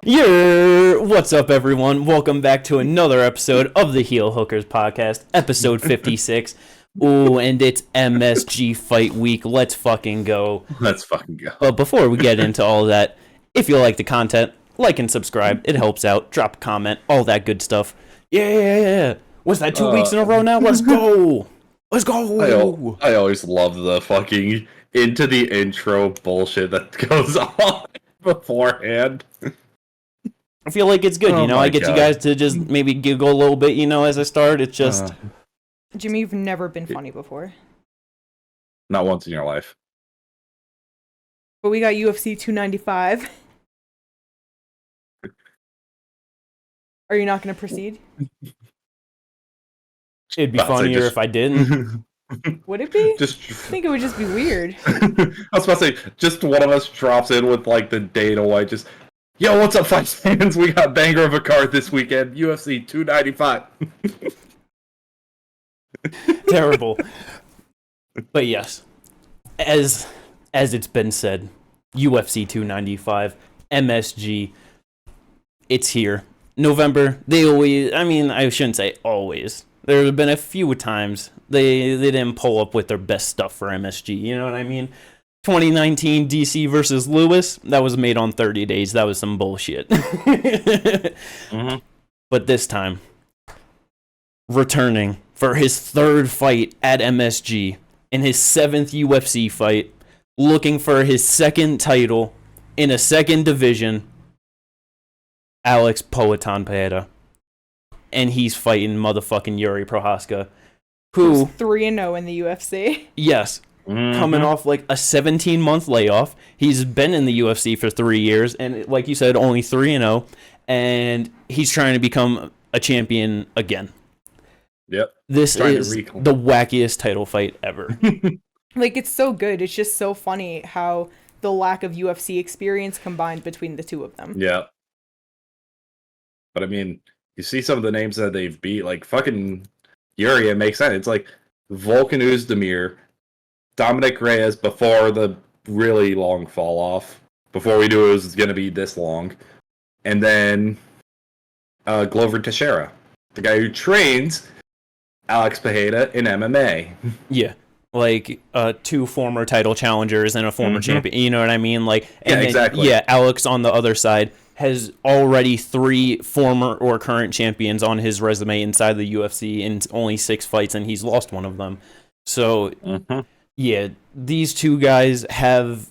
What's up, everyone? Welcome back to another episode of the Heel Hookers podcast, episode 56. Ooh, and it's MSG fight week. Let's fucking go. Let's fucking go. But before we get into all that, if you like the content, like and subscribe. It helps out. Drop a comment, all that good stuff. Yeah. What's that, 2 weeks in a row now? Let's go. Let's go. I always love the fucking into the intro bullshit that goes on beforehand. I feel like it's good, Oh I my get God. you guys to just maybe giggle a little bit, as I start. It's just... Jimmy, you've never been funny before. Not once in your life. But we got UFC 295. Are you not going to proceed? It'd be I'd say funnier just- if I didn't. Would it be? Just, I think it would just be weird. I was about to say, just one of us drops in with like the Dana White, just, yo, what's up, fight fans? We got banger of a card this weekend, UFC 295. Terrible. But yes, as it's been said, UFC 295, MSG, it's here. November, I shouldn't say always. There have been a few times they didn't pull up with their best stuff for MSG, you know what I mean? 2019 DC versus Lewis, that was made on 30 days. That was some bullshit. Mm-hmm. But this time, returning for his third fight at MSG, in his 7th UFC fight, looking for his second title in a second division, Alex Poatan Pereira. And he's fighting motherfucking Yuri Prohaska, who... 3-0 in the UFC. Yes, coming off like a 17-month layoff. He's been in the UFC for 3 years, and like you said, only 3-0, and he's trying to become a champion again. Yep. This Trying to is reclaim. the wackiest title fight ever. Like, it's so good. It's just so funny how the lack of UFC experience combined between the two of them. Yeah. But I mean, you see some of the names that they've beat, like fucking Yuri, it makes sense. It's like Volkan Oezdemir, Dominic Reyes before the really long fall off, before we knew it was going to be this long. And then Glover Teixeira, the guy who trains Alex Pereira in MMA. Yeah. Like, 2 former title challengers and a former champion. You know what I mean? Like, and then, exactly. Yeah, Alex on the other side has already 3 former or current champions on his resume inside the UFC in only 6 fights, and he's lost one of them. So, yeah, these two guys have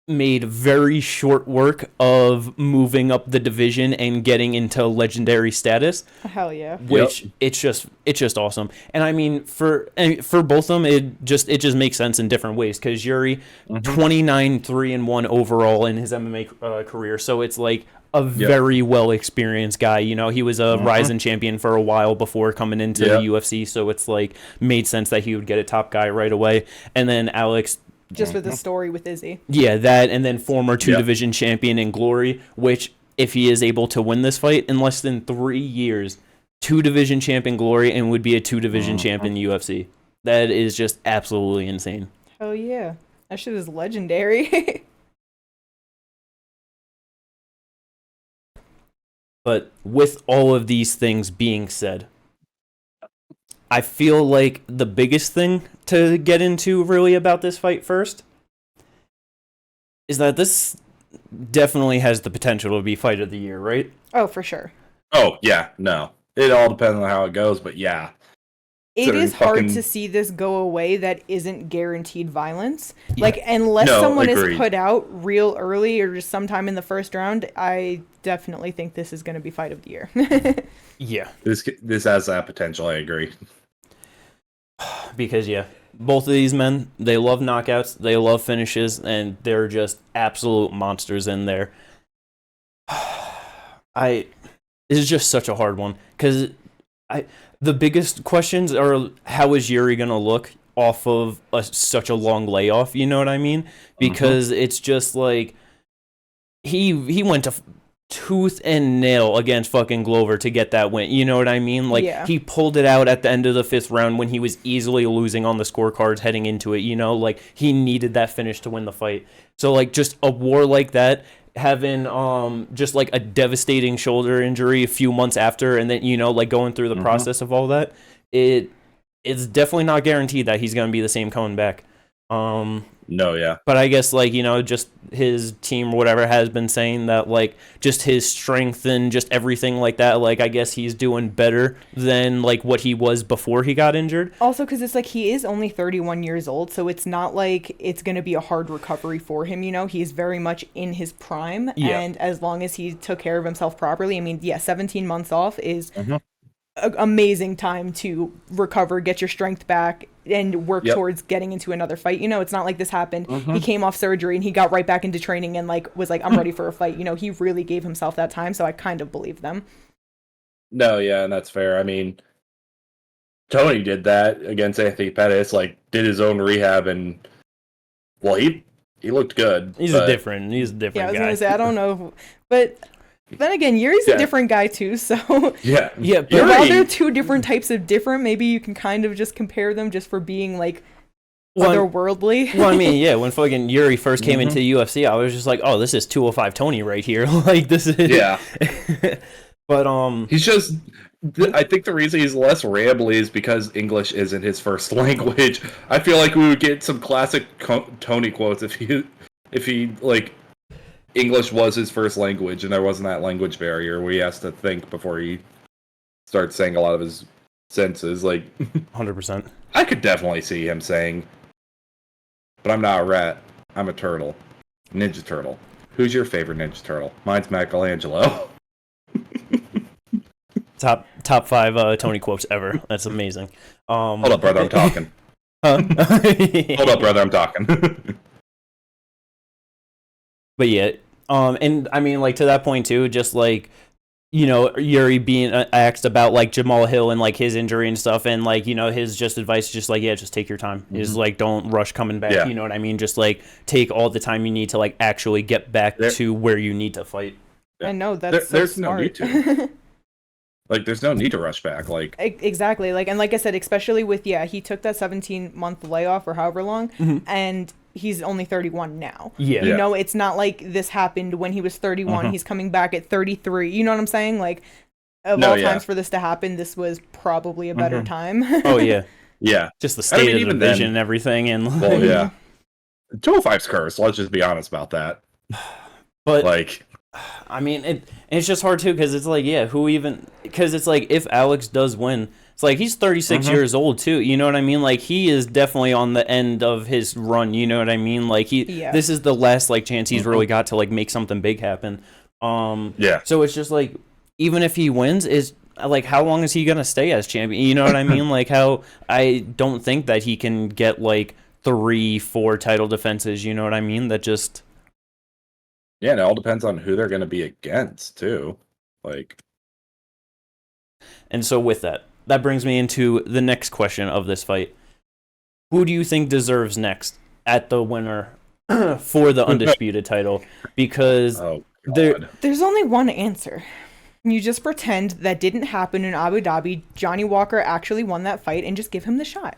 made very short work of moving up the division and getting into legendary status. Hell yeah. Which it's just awesome. And I mean, for both of them, it just makes sense in different ways, because Yuri 29-3-1 overall in his MMA career, so it's like a very well experienced guy. He was a Ryzen champion for a while before coming into the UFC, so it's like made sense that he would get a top guy right away. And then Alex, Just with the story with Izzy. yeah, that, and then former 2-division champion in Glory, which, if he is able to win this fight in less than 3 years, 2-division champion Glory, and would be a 2-division champion UFC. That is just absolutely insane. Hell yeah. That shit is legendary. But with all of these things being said, I feel like the biggest thing to get into really about this fight first is that this definitely has the potential to be fight of the year, right? Oh, for sure. Oh, yeah, no. It all depends on how it goes, but yeah. It is hard fucking- to see this go away that isn't guaranteed violence. Yeah. Like, unless No, someone is agreed. put out real early or just sometime in the first round, I definitely think this is going to be fight of the year. Yeah. This has that potential, I agree. Because, yeah, both of these men, they love knockouts, they love finishes, and they're just absolute monsters in there. This is just such a hard one, because the biggest questions are, how is Yuri going to look off of such a long layoff, you know what I mean? Because it's just like, he went to tooth and nail against fucking Glover to get that win. You know what I mean? Like, he pulled it out at the end of the 5th round when he was easily losing on the scorecards heading into it, Like, he needed that finish to win the fight. So, like, just a war like that having just like a devastating shoulder injury a few months after, and then like going through the process of all that, it's definitely not guaranteed that he's going to be the same coming back. No, yeah. But I guess, like, just his team or whatever has been saying that, like, just his strength and just everything like that, like, I guess he's doing better than, like, what he was before he got injured. Also, because it's like he is only 31 years old, so it's not like it's going to be a hard recovery for him, He's very much in his prime, and as long as he took care of himself properly, I mean, 17 months off is an amazing time to recover, get your strength back, and work towards getting into another fight. It's not like this happened. He came off surgery and he got right back into training and was like, I'm ready for a fight. He really gave himself that time, so I kind of believe them. No, yeah, and that's fair. I mean, Tony did that against Anthony Pettis, did his own rehab, and well, he looked good. He's a different guy. Yeah, I was gonna say, I don't know, but then again, Yuri's a different guy too, so yeah. But while they're two different types of different, maybe you can kind of just compare them just for being otherworldly. Well, I mean, when fucking Yuri first came into the UFC, I was just like, oh, this is 205 Tony right here. This is But he's just. I think the reason he's less rambly is because English isn't his first language. I feel like we would get some classic Tony quotes if he English was his first language and there wasn't that language barrier where he has to think before he starts saying a lot of his sentences. 100%. I could definitely see him saying, but I'm not a rat, I'm a turtle. Ninja Turtle. Who's your favorite Ninja Turtle? Mine's Michelangelo. Top 5 Tony quotes ever. That's amazing. Hold up, brother, I'm talking. Hold up, brother, I'm talking. But yeah, and I mean, to that point too, just Yuri being asked about Jamal Hill and his injury and stuff, and his just advice, just just take your time. Is don't rush coming back. You know what I mean? Just take all the time you need to actually get back to where you need to fight. I know that's so there's smart. No need to. There's no need to rush back. Exactly. And like I said, especially with he took that 17-month layoff or however long, and he's only 31 now. Yeah. It's not like this happened when he was 31. He's coming back at 33. You know what I'm saying? Of all times for this to happen, this was probably a better time. Oh yeah. Yeah. Just the state of the division and everything, and well, yeah. 205's cursed. Let's just be honest about that. But I mean, it's just hard too, because it's who even? Because it's if Alex does win, it's he's 36 years old too. You know what I mean? He is definitely on the end of his run. You know what I mean? This is the last chance he's really got to make something big happen. So it's just even if he wins, is how long is he gonna stay as champion? You know what I mean? How I don't think that he can get 3-4 title defenses. You know what I mean? That just. Yeah, and it all depends on who they're going to be against, too. And so with that brings me into the next question of this fight. Who do you think deserves next at the winner for the undisputed title? Because there's only one answer. You just pretend that didn't happen in Abu Dhabi. Johnny Walker actually won that fight and just give him the shot.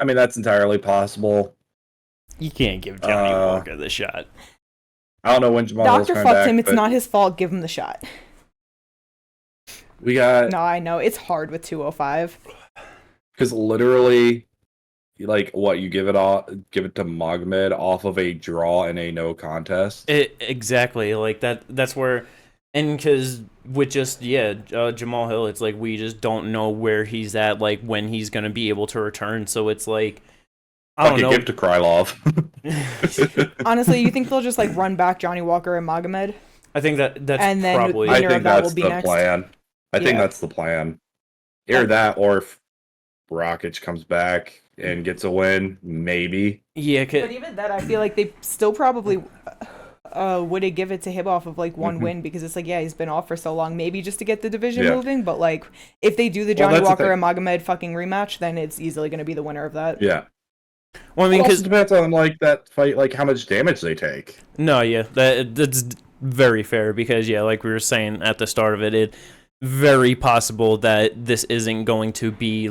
I mean, that's entirely possible. You can't give Johnny Walker the shot. I don't know when Jamal Doctor fucked him. It's not his fault. Give him the shot. We got. No, I know it's hard with 205. Because literally, what you give it to Magomed off of a draw and a no contest. Exactly, that's where, and because with just Jamal Hill, it's we just don't know where he's at, when he's gonna be able to return. So it's I don't know. Give to Krylov. Honestly, you think they'll just run back Johnny Walker and Magomed? I think that's and then probably. I think that's the plan. I think that's the plan. Either that, or if Rakic comes back and gets a win, maybe. Yeah, but even that, I feel they still probably would it give it to him off of one win, because it's he's been off for so long, maybe just to get the division moving. But if they do the Johnny Walker and Magomed fucking rematch, then it's easily going to be the winner of that. Yeah. Well, I mean, because it depends on that fight, how much damage they take. No, yeah, that's very fair, because like we were saying at the start of it, it's very possible that this isn't going to be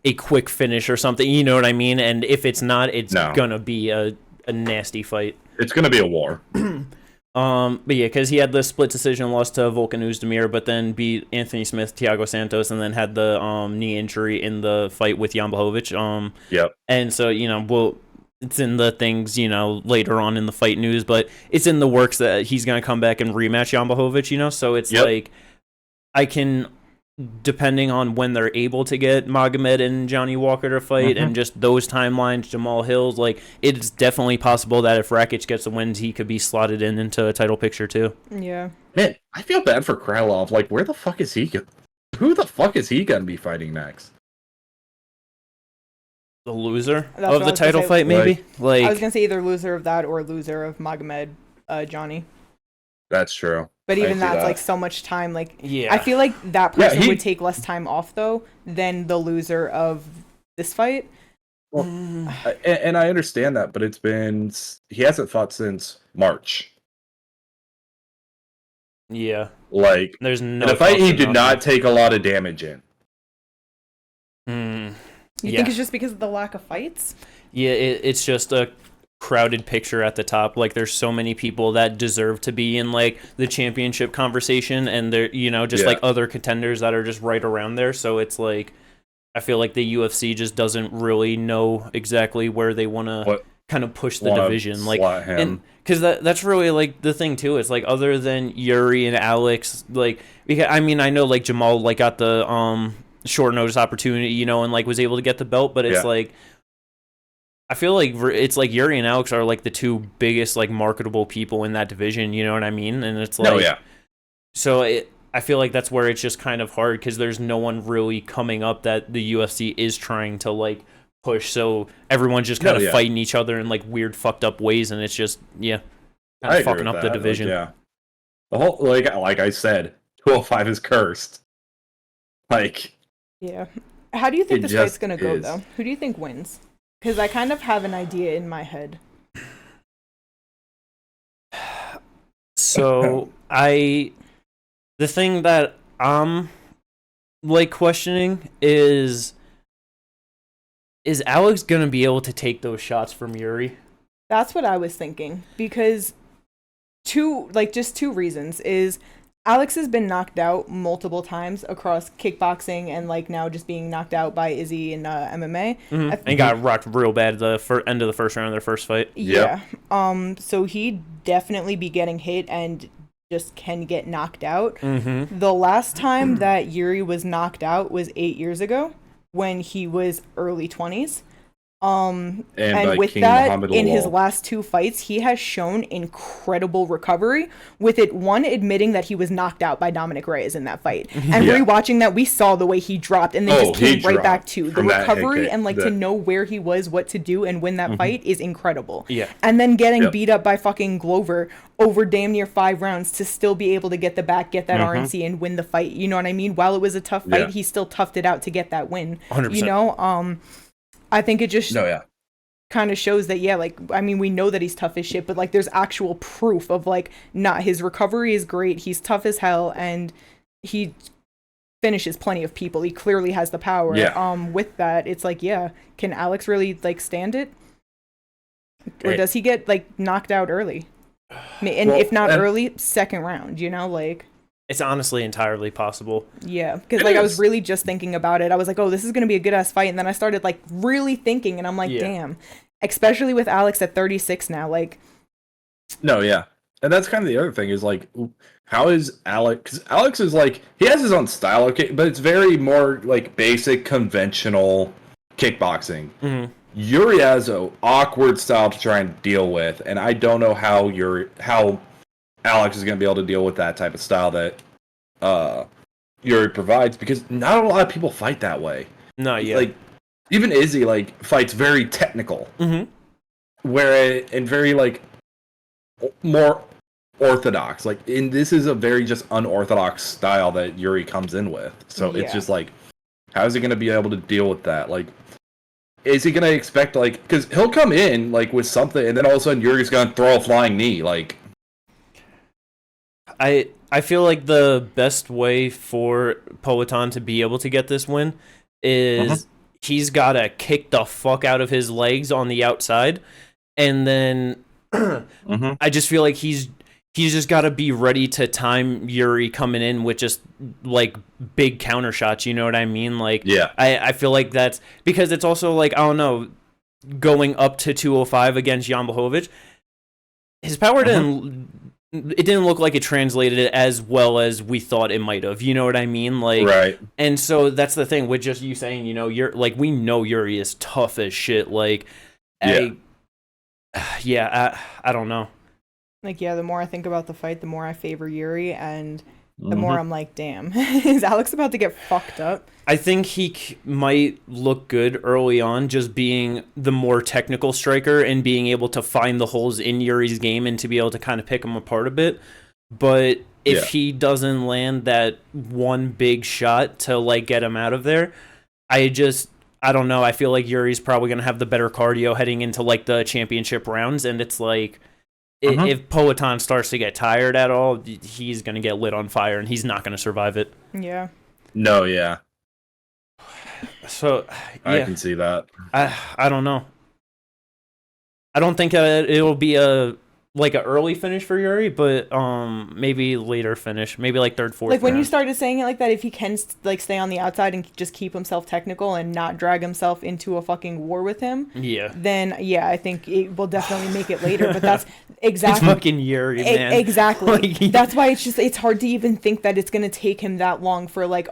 a quick finish or something. You know what I mean? And if it's not, it's gonna be a a nasty fight. It's gonna be a war. But yeah, because he had the split decision loss to Volkan Oezdemir, but then beat Anthony Smith, Thiago Santos, and then had the knee injury in the fight with Jan Blachowicz. Yep. And so, it's in the things, later on in the fight news, but it's in the works that he's going to come back and rematch Jan Blachowicz, so it's like, I can, depending on when they're able to get Magomed and Johnny Walker to fight, and just those timelines, Jamal Hills, like, it's definitely possible that if Rakic gets the wins, he could be slotted into a title picture, too. Yeah. Man, I feel bad for Krylov. Like, where the fuck is he? Who the fuck is he going to be fighting next? The loser of the title fight, maybe? Like, I was going to say either loser of that or loser of Magomed, Johnny. That's true. But even that's like so much time. Like, yeah. I feel like that person would take less time off though than the loser of this fight. Well, and I understand that, but he hasn't fought since March. Yeah. Like, there's no. In a fight he did not take a lot of damage in. You think it's just because of the lack of fights? Yeah, it's just a crowded picture at the top. Like, there's so many people that deserve to be in like the championship conversation, and they're like other contenders that are just right around there. So it's like, I feel like the UFC just doesn't really know exactly where they want to kind of push the division, like, and because that's really like the thing too. It's like, other than Yuri and Alex, like, I mean, I know like Jamal like got the short notice opportunity, and like was able to get the belt, but it's like, I feel like it's like Yuri and Alex are like the two biggest like marketable people in that division, you know what I mean? And it's like, so I feel like that's where it's just kind of hard, because there's no one really coming up that the UFC is trying to like push, so everyone's just kind of fighting each other in like weird fucked up ways, and it's just kind of fucking up the division. Like, the whole like I said, 205 is cursed. Like, how do you think this fight's gonna go though? Who do you think wins? Because I kind of have an idea in my head. So the thing that I'm like questioning is Alex gonna be able to take those shots from Yuri? That's what I was thinking, because just two reasons is Alex has been knocked out multiple times across kickboxing and like now just being knocked out by Izzy in MMA. And got rocked real bad at the end of the first round of their first fight. Yeah. So he'd definitely be getting hit and just can get knocked out. The last time that Yuri was knocked out was 8 years ago when he was early 20s. And with King that, Muhammad in his Lawal. last two fights, he has shown incredible recovery, with it admitting that he was knocked out by Dominic Reyes in that fight. And rewatching that, we saw the way he dropped and then just came right back to the recovery, and like to know where he was, what to do, and win that fight is incredible. And then getting beat up by fucking Glover over damn near 5 rounds to still be able to get the back, get that RNC, and win the fight. You know what I mean? While it was a tough fight, he still toughed it out to get that win. 100%. I think it just kind of shows that, like, I mean, we know that he's tough as shit, but like there's actual proof of like, his recovery is great, he's tough as hell, and he finishes plenty of people. He clearly has the power. With that, it's like, can Alex really like stand it? Or does he get like knocked out early? And if not early, second round, like... It's honestly entirely possible. Yeah, because like I was really just thinking about it. I was like, oh, this is going to be a good-ass fight. And then I started like really thinking, and I'm like, damn. Especially with Alex at 36 now, like... No, and that's kind of the other thing is like, how is Alex... Because Alex is like, he has his own style, okay, but it's very more like basic, conventional kickboxing. Yuri has an awkward style to try and deal with, and I don't know how Alex is going to be able to deal with that type of style that Yuri provides, because not a lot of people fight that way. Not yet. Like, even Izzy like fights very technical, and very like more orthodox. Like, this is a very just unorthodox style that Yuri comes in with. So it's just like, how is he going to be able to deal with that? Like, is he going to expect like, because he'll come in like with something, and then all of a sudden Yuri's going to throw a flying knee, like. I feel like the best way for Poatan to be able to get this win is he's got to kick the fuck out of his legs on the outside and then I just feel like he's just got to be ready to time Yuri coming in with just like big counter shots. You know what I mean? Like, Yeah. I feel like that's because it's also like, I don't know, going up to 205 against Jan Blachowicz, his power didn't look like it translated as well as we thought it might have. You know what I mean? Like, right. And so that's the thing with just you saying, you know, you're like, we know Yuri is tough as shit. Like, I don't know. Like, yeah, the more I think about the fight, the more I favor Yuri, and the more I'm like, damn, is Alex about to get fucked up? I think he might look good early on, just being the more technical striker and being able to find the holes in Yuri's game and to be able to kind of pick him apart a bit. But if he doesn't land that one big shot to like get him out of there, I don't know. I feel like Yuri's probably going to have the better cardio heading into like the championship rounds, and it's like, if Poatan starts to get tired at all, he's going to get lit on fire, and he's not going to survive it. Yeah. No, yeah. So, I can see that. I don't know. I don't think it'll be a early finish for Yuri, but maybe later finish, maybe like third, fourth. Like when you started saying it like that, if he can like stay on the outside and just keep himself technical and not drag himself into a fucking war with him, then I think it will definitely make it later. But that's exactly it's fucking Yuri, man. Exactly. That's why it's hard to even think that it's gonna take him that long for like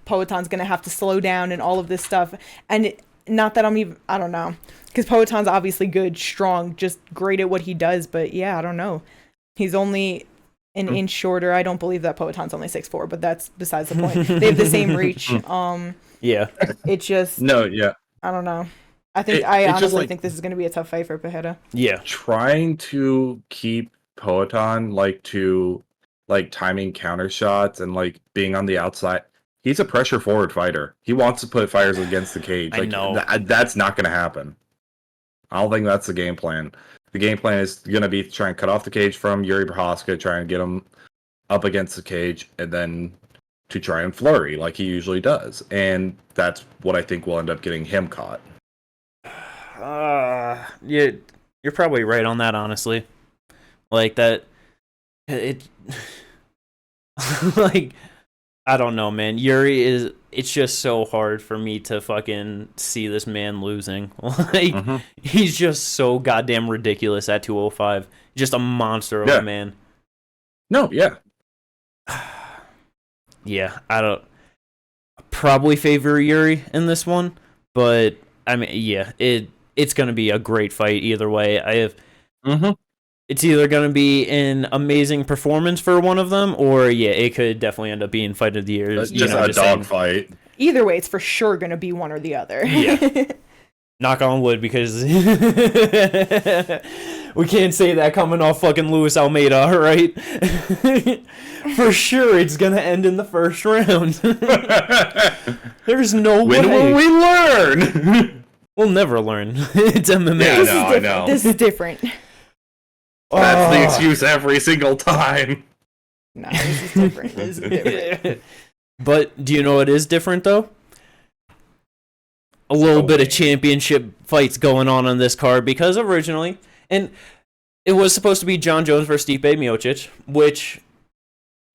Poatan's gonna have to slow down and all of this stuff. And not that I don't know. Because Poatan's obviously good, strong, just great at what he does. But yeah, I don't know. He's only an inch shorter. I don't believe that Poatan's only 6'4", but that's besides the point. They have the same reach. It's just... No, yeah. I don't know. I honestly think this is going to be a tough fight for Pajeda. Yeah. Trying to keep Poatan to timing counter shots and like being on the outside. He's a pressure forward fighter. He wants to put fighters against the cage. I know. That's not going to happen. I don't think that's the game plan. The game plan is going to be to try and cut off the cage from Yuri Prochazka, try and get him up against the cage, and then to try and flurry like he usually does. And that's what I think will end up getting him caught. Yeah, you're probably right on that, honestly. Like that, it, like, I don't know, man. Yuri it's just so hard for me to fucking see this man losing. Like, he's just so goddamn ridiculous at 205. Just a monster of a man. No, yeah. Yeah, I don't probably favor Yuri in this one, but I mean, yeah, it's going to be a great fight either way. It's either going to be an amazing performance for one of them, or it could definitely end up being fight of the year. It's just a dog fight. Either way, it's for sure going to be one or the other. Yeah. Knock on wood, because we can't say that coming off fucking Luis Almeida, right? For sure, it's going to end in the first round. There's no way. When will we learn? We'll never learn. It's MMA. Yeah, I know. This is different. That's the excuse every single time. No, this is different. This is different. But do you know what is different, though? A little bit of championship fights going on this card, because originally, and it was supposed to be John Jones versus Stipe Miocic, which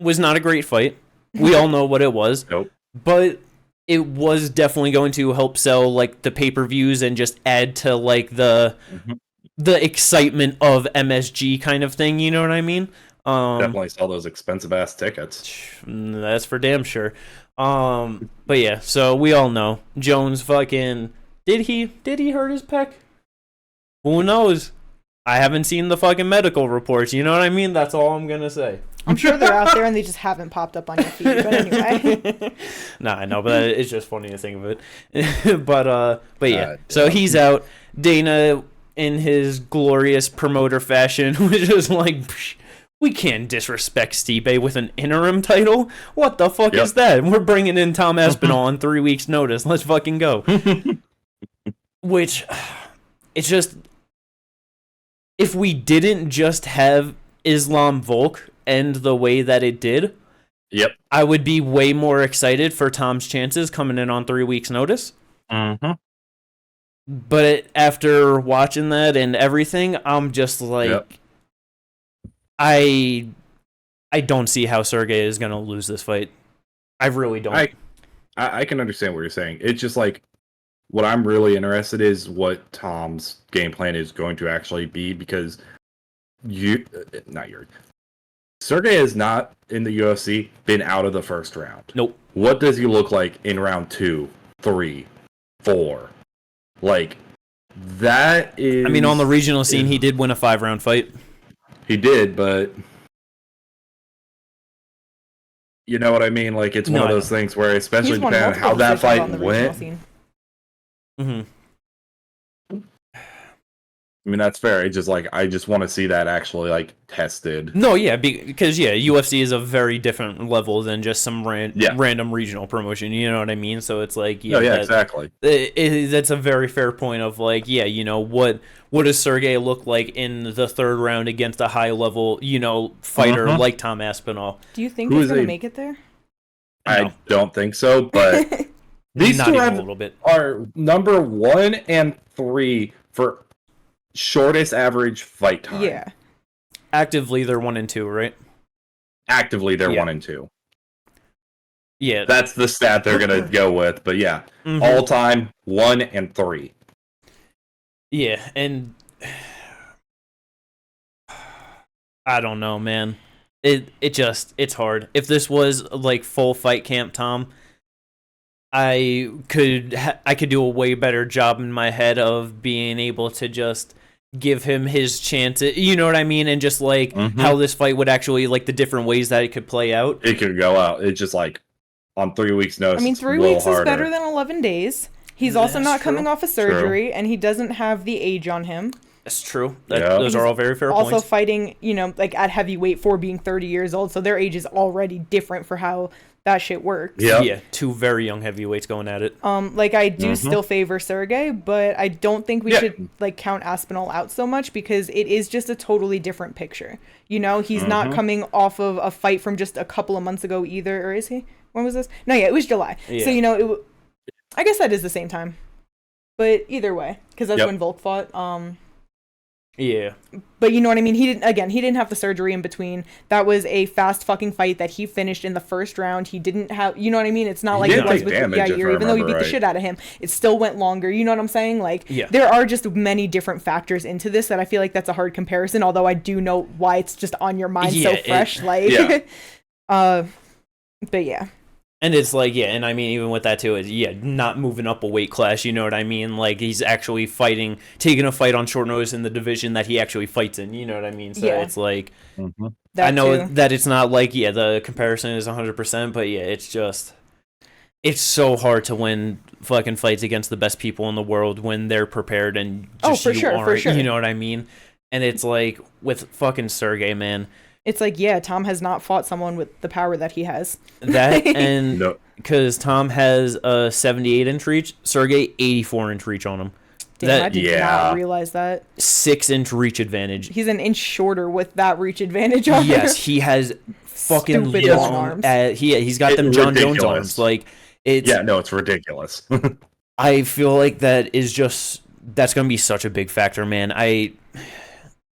was not a great fight. We all know what it was. Nope. But it was definitely going to help sell like the pay-per-views and just add to like the excitement of MSG kind of thing, you know what I mean? Definitely sell those expensive ass tickets. That's for damn sure. But yeah, so we all know Jones fucking did he hurt his pec? Who knows? I haven't seen the fucking medical reports, you know what I mean? That's all I'm gonna say. I'm sure they're out there and they just haven't popped up on your feed, but anyway. Nah, I know, but it's just funny to think of it. but yeah, so he's out. Dana, in his glorious promoter fashion, was just like, we can't disrespect Stipe with an interim title. What the fuck is that? We're bringing in Tom Aspinall on 3 weeks' notice. Let's fucking go. Which, it's just, if we didn't just have Islam Volk end the way that it did, I would be way more excited for Tom's chances coming in on 3 weeks' notice. But after watching that and everything, I'm just like, Yep. I don't see how Sergey is gonna lose this fight. I really don't. I can understand what you're saying. It's just like what I'm really interested is what Tom's game plan is going to actually be, because Sergey has not in the UFC been out of the first round. Nope. What does he look like in round 2, 3, 4? Like, that is. I mean, on the regional scene, he did win a 5-round fight. He did, but you know what I mean? Like, it's one of those things where, especially depending on how that fight went. Mm-hmm. I mean, that's fair. It's just like, I just want to see that actually like tested. No, yeah, because UFC is a very different level than just some random regional promotion. You know what I mean? So it's like, exactly. That's a very fair point of like, what does Sergey look like in the 3rd round against a high level, fighter like Tom Aspinall? Do you think he's gonna make it there? I don't think so, but these not two even a little bit are number 1 and 3 for shortest average fight time. Yeah. Actively, they're 1 and 2, right? Actively, they're 1 and 2. Yeah. That's the stat they're going to go with. But yeah, all time 1 and 3. Yeah, and I don't know, man. It's hard. If this was like full fight camp Tom, I could do a way better job in my head of being able to just give him his chance. You know what I mean? And just like how this fight would actually, like the different ways that it could play out. It could go out. It's just like on 3 weeks' notice. I mean, 3 weeks is better than 11 days. He's also not coming off a surgery, and he doesn't have the age on him. That's true. Those are all very fair points. Also fighting, like at heavyweight for being 30 years old, so their age is already different for how that shit works. Yeah, 2 very young heavyweights going at it. Like I do still favor Sergey, but I don't think we should like count Aspinall out so much, because it is just a totally different picture. He's not coming off of a fight from just a couple of months ago either, or is he? When was this? No, it was July. Yeah. So I guess that is the same time, but either way, because that's when Volk fought. Yeah. But you know what I mean? He didn't have the surgery in between. That was a fast fucking fight that he finished in the first round. He didn't have, you know what I mean? It's not like it was with Yair, even though he beat the shit out of him. It still went longer. You know what I'm saying? Like, there are just many different factors into this that I feel like that's a hard comparison, although I do know why it's just on your mind so fresh. But yeah. And it's like, and I mean, even with that too, not moving up a weight class, you know what I mean? Like, he's actually taking a fight on short notice in the division that he actually fights in, you know what I mean? So it's like, I know that it's not like, the comparison is 100%, but it's just, it's so hard to win fucking fights against the best people in the world when they're prepared and just for sure. You know what I mean? And it's like, with fucking Sergey, man. It's like, Tom has not fought someone with the power that he has. That, and because Tom has a 78-inch reach, Sergey 84-inch reach on him. Damn, I did not realize that. 6-inch reach advantage. He's an inch shorter with that reach advantage on him. Yes, he has fucking long arms. He's got them John Jones arms. Like, it's it's ridiculous. I feel like that's gonna be such a big factor, man. I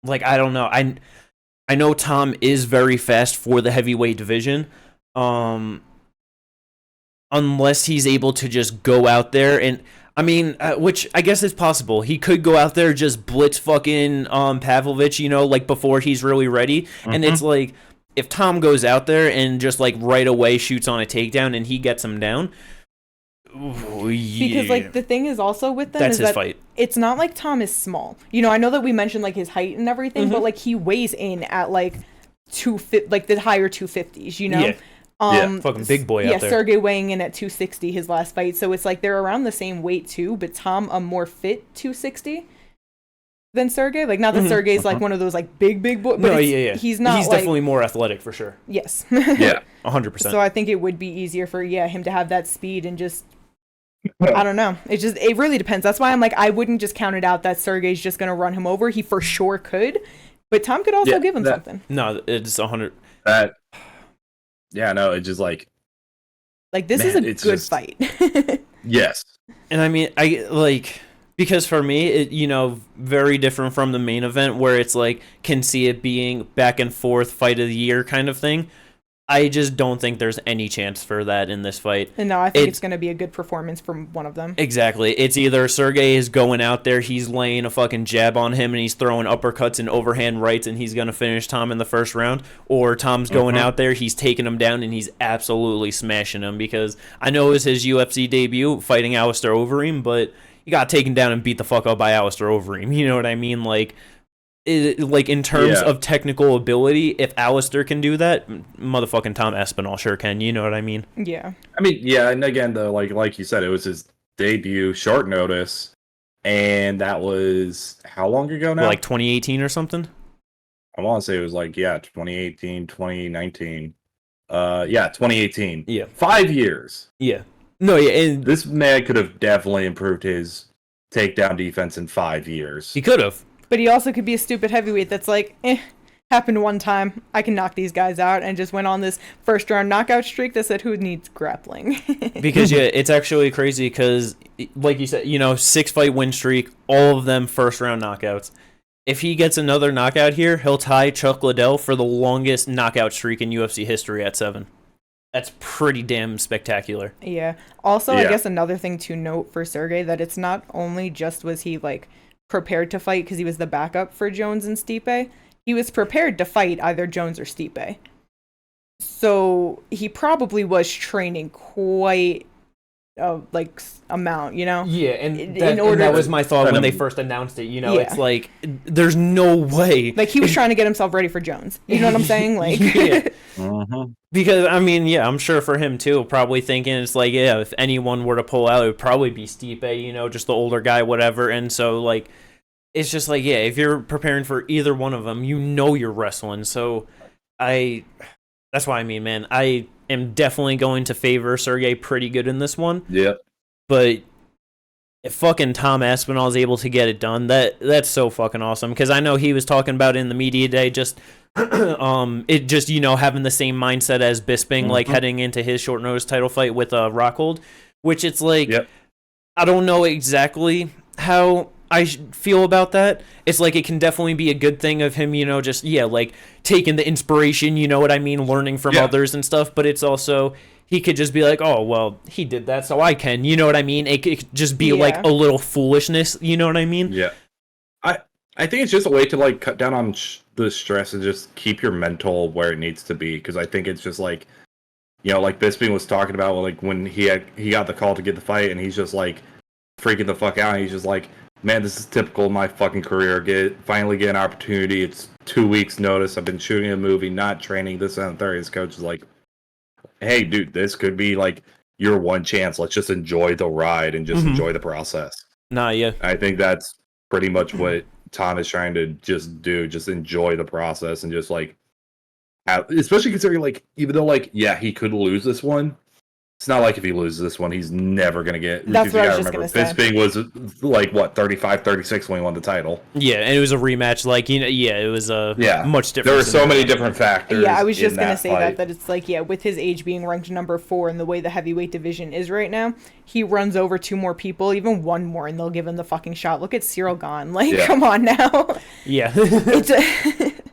don't know. I know Tom is very fast for the heavyweight division, unless he's able to just go out there and, I mean, which I guess is possible. He could go out there, just blitz fucking Pavlovich, like before he's really ready. And it's like, if Tom goes out there and just like right away shoots on a takedown and he gets him down. Because like the thing is also with them is that fight. It's not like Tom is small. I know that we mentioned like his height and everything, but like he weighs in at like the higher 250s. Fucking big boy out there. Sergey weighing in at 260 his last fight, so it's like they're around the same weight too. But Tom a more fit 260 than Sergey. Like, not that Sergey's like one of those like big boy, but he's not. He's definitely more athletic for sure. Yes. 100%. So I think it would be easier for him to have that speed and just. I don't know. It really depends. That's why I'm like, I wouldn't just count it out that Sergey's just gonna run him over. He for sure could, but Tom could also give him something. No, it's 100. It's just like this is a good fight. Yes. And I mean, I like Because for me, very different from the main event where it's like, can see it being back and forth fight of the year kind of thing. I just don't think there's any chance for that in this fight. And no, I think it's going to be a good performance from one of them. Exactly. It's either Sergey is going out there, he's laying a fucking jab on him, and he's throwing uppercuts and overhand rights, and he's going to finish Tom in the first round. Or Tom's going out there, he's taking him down, and he's absolutely smashing him. Because I know it was his UFC debut fighting Alistair Overeem, but he got taken down and beat the fuck up by Alistair Overeem. You know what I mean? Like in terms of technical ability, if Alistair can do that, motherfucking Tom Aspinall sure can. You know what I mean? Yeah. I mean, yeah, and again, though, like you said, it was his debut, short notice, and that was how long ago now? Like 2018 or something? I want to say it was 2018, 2019. 2018. Yeah. 5 years. Yeah. No, yeah, and this man could have definitely improved his takedown defense in 5 years. He could have. But he also could be a stupid heavyweight that's like, happened one time. I can knock these guys out, and just went on this first round knockout streak that said, who needs grappling? Because, it's actually crazy because, like you said, 6-fight win streak, all of them first round knockouts. If he gets another knockout here, he'll tie Chuck Liddell for the longest knockout streak in UFC history at 7. That's pretty damn spectacular. Yeah. Also, I guess another thing to note for Sergey, that it's not only just was he, prepared to fight because he was the backup for Jones and Stipe. He was prepared to fight either Jones or Stipe. So he probably was training quite amount, Yeah, and that was my thought when they first announced it. It's like, there's no way. Like, he was trying to get himself ready for Jones. You know what I'm saying? Like, Because, I'm sure for him, too, probably thinking it's like, if anyone were to pull out, it would probably be Stipe, just the older guy, whatever. And so, it's just like, if you're preparing for either one of them, you're wrestling. So, that's what I mean, man. I am definitely going to favor Sergey pretty good in this one. Yep. But if fucking Tom Aspinall is able to get it done, that's so fucking awesome. Because I know he was talking about it in the media day, just having the same mindset as Bisping, heading into his short notice title fight with Rockhold, which it's like, I don't know exactly how I feel about that. It's like, it can definitely be a good thing of him, taking the inspiration, learning from others and stuff, but it's also, he could just be like, oh, well, he did that, so I can, you know what I mean? It could just be like a little foolishness, you know what I mean? Yeah. I think it's just a way to cut down on the stress and just keep your mental where it needs to be, because I think it's just like Bisping was talking about, when he got the call to get the fight, and he's just freaking the fuck out, and he's just like, man, this is typical of my fucking career. Finally get an opportunity. It's 2 weeks notice. I've been shooting a movie, not training, this and that. His coach is like, hey, dude, this could be your one chance. Let's just enjoy the ride and just enjoy the process. Nah, yeah. I think that's pretty much what Tom is trying to just do. Just enjoy the process and just especially considering even though he could lose this one. It's not like if he loses this one, he's never going to get... That's what I was just going to say. Bisping was, 35-36 when he won the title. Yeah, and it was a rematch. It was much different. There were so many different factors. Yeah, I was just going to say that it's with his age being ranked number 4 and the way the heavyweight division is right now, he runs over 2 more people, even 1 more, and they'll give him the fucking shot. Look at Cyril Gahn. Come on now. Yeah.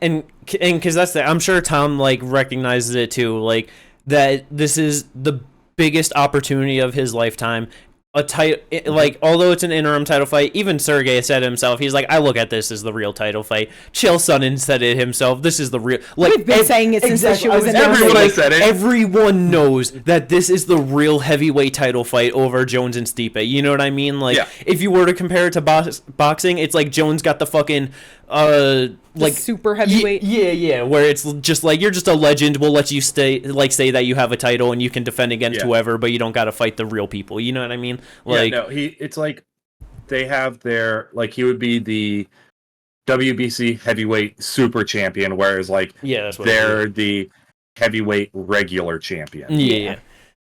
And because that's I'm sure Tom, recognizes it, too, that this is the biggest opportunity of his lifetime. A title, although it's an interim title fight, even Sergey said it himself. He's like, I look at this as the real title fight. Chael Sonnen said it himself. This is the real. We've been saying it since that shit was announced. Everyone knows that this is the real heavyweight title fight over Jones and Stipe. You know what I mean? If you were to compare it to boxing, it's like Jones got the fucking super heavyweight. Where it's just you're just a legend. We'll let you stay, say that you have a title and you can defend against whoever, but you don't got to fight the real people. You know what I mean? It's they have their he would be the WBC heavyweight super champion, whereas that's what they're the heavyweight regular champion. Yeah.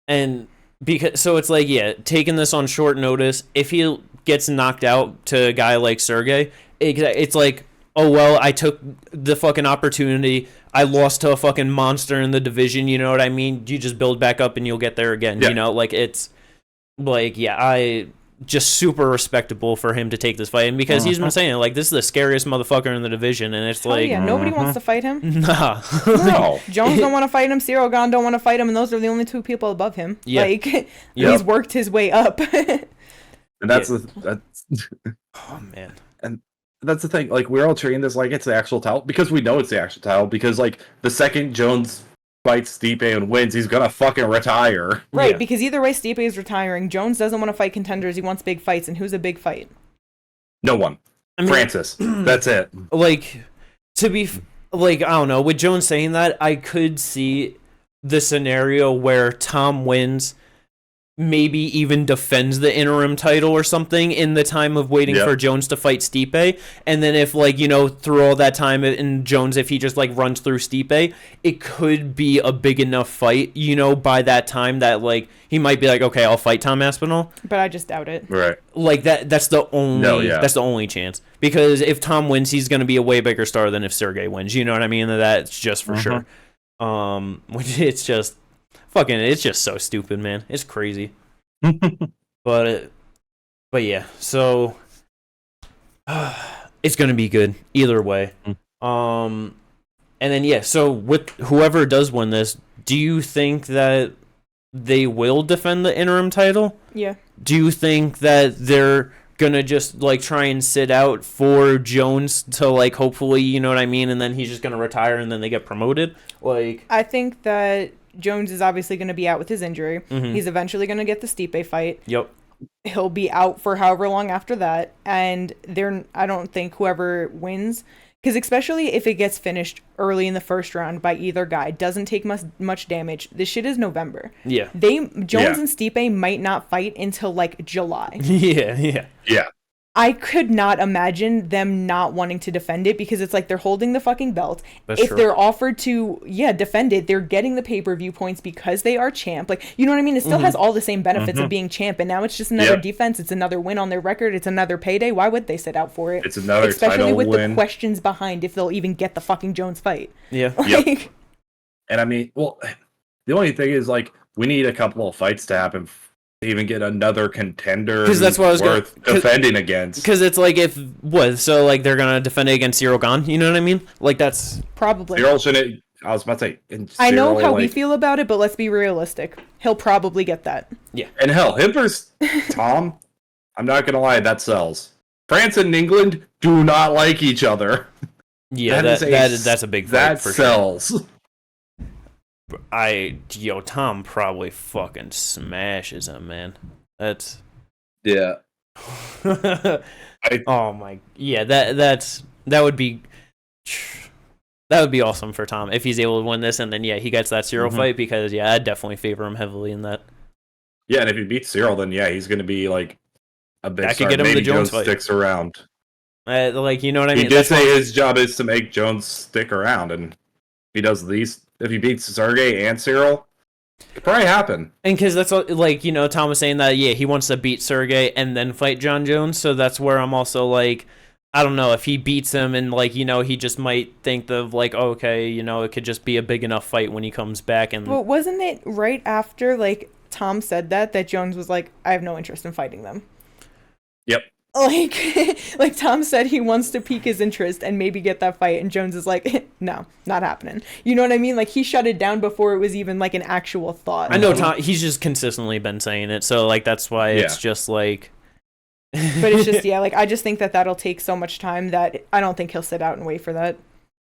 And because it's taking this on short notice, if he gets knocked out to a guy like Sergey, it's oh, well, I took the fucking opportunity. I lost to a fucking monster in the division, you know what I mean? You just build back up and you'll get there again, it's... just super respectable for him to take this fight, and because he's been saying like this is the scariest motherfucker in the division, and it's like nobody wants to fight him. nah. No. Jones don't want to fight him. Cyril Gane don't want to fight him, and those are the only two people above him. Yeah. Like he's worked his way up. And that's Oh man. and that's the thing. Like we're all treating this like it's the actual title because we know it's the actual title. Because like the second Jones fights Stipe and wins, he's gonna fucking retire. Right, Yeah. because either way, Stipe is retiring. Jones doesn't want to fight contenders. He wants big fights, and who's a big fight? No one. I mean, Francis. That's it. like to be like I don't know, with Jones saying that, I could see the scenario where Tom wins, maybe even defends the interim title or something in the time of waiting for Jones to fight Stipe, and then if like through all that time in Jones, if he just like runs through Stipe, it could be a big enough fight by that time that like he might be like, okay, I'll fight Tom Aspinall. But I just doubt it. Right. Like that's the only chance, because if Tom wins, he's going to be a way bigger star than if Sergey wins, you know what I mean? That's just for sure. Which it's just so stupid, man. It's crazy. but yeah, so it's gonna be good either way. And then so with whoever does win this, do you think that they will defend the interim title? Yeah. Do you think that they're gonna just like try and sit out for Jones to like hopefully, you know what I mean, and then he's just gonna retire and then they get promoted? Like, I think that Jones is obviously going to be out with his injury. He's eventually going to get the Stipe fight. Yep. He'll be out for however long after that, and I don't think whoever wins, because especially if it gets finished early in the first round by either guy, doesn't take much damage. This shit is November. Yeah. Jones and Stipe might not fight until like July. Yeah. I could not imagine them not wanting to defend it, because it's like they're holding the fucking belt. That's if true. they're offered to, defend it, they're getting the pay-per-view points because they are champ. Like, you know what I mean? It still has all the same benefits of being champ, and now it's just another defense. It's another win on their record. It's another payday. Why would they sit out for it? It's another Especially title with win. the questions behind if they'll even get the fucking Jones fight. Yeah. Like, And I mean, well, the only thing is like we need a couple of fights to happen to even get another contender, because that's what I was worth defending against. Because it's like so like they're gonna defend it against Cyril Gane, you know what I mean? Like that's probably. Cyril shouldn't. I was about to say. I know Cyril, how we feel about it, but let's be realistic. He'll probably get that. Yeah. And hell, him versus Tom. I'm not gonna lie, that sells. France and England do not like each other. Yeah, that's a big fight that for sells. sure. Tom probably fucking smashes him, man. That's Yeah. oh my, yeah. That would be awesome for Tom if he's able to win this, and then he gets that Cyril fight, because I'd definitely favor him heavily in that. Yeah, and if he beats Cyril, then he's gonna be like a big That star. could get him Maybe the Jones fight. sticks around. Like, you know what I mean? He did say his job is to make Jones stick around, and if he does these, if he beats Sergey and Cyril, it could probably happen. And because that's what, like, Tom was saying that, he wants to beat Sergey and then fight John Jones, so that's where I'm also like, I don't know, if he beats him and, like, he just might think of, like, okay, it could just be a big enough fight when he comes back. And But wasn't it right after, like, Tom said that Jones was like, I have no interest in fighting them? Yep. Like Tom said he wants to pique his interest and maybe get that fight, and Jones is like, no, not happening. You know what I mean? Like, he shut it down before it was even like an actual thought. I know Tom, he's just consistently been saying it, so like that's why it's just like but it's just like I just think that that'll take so much time that I don't think he'll sit out and wait for that.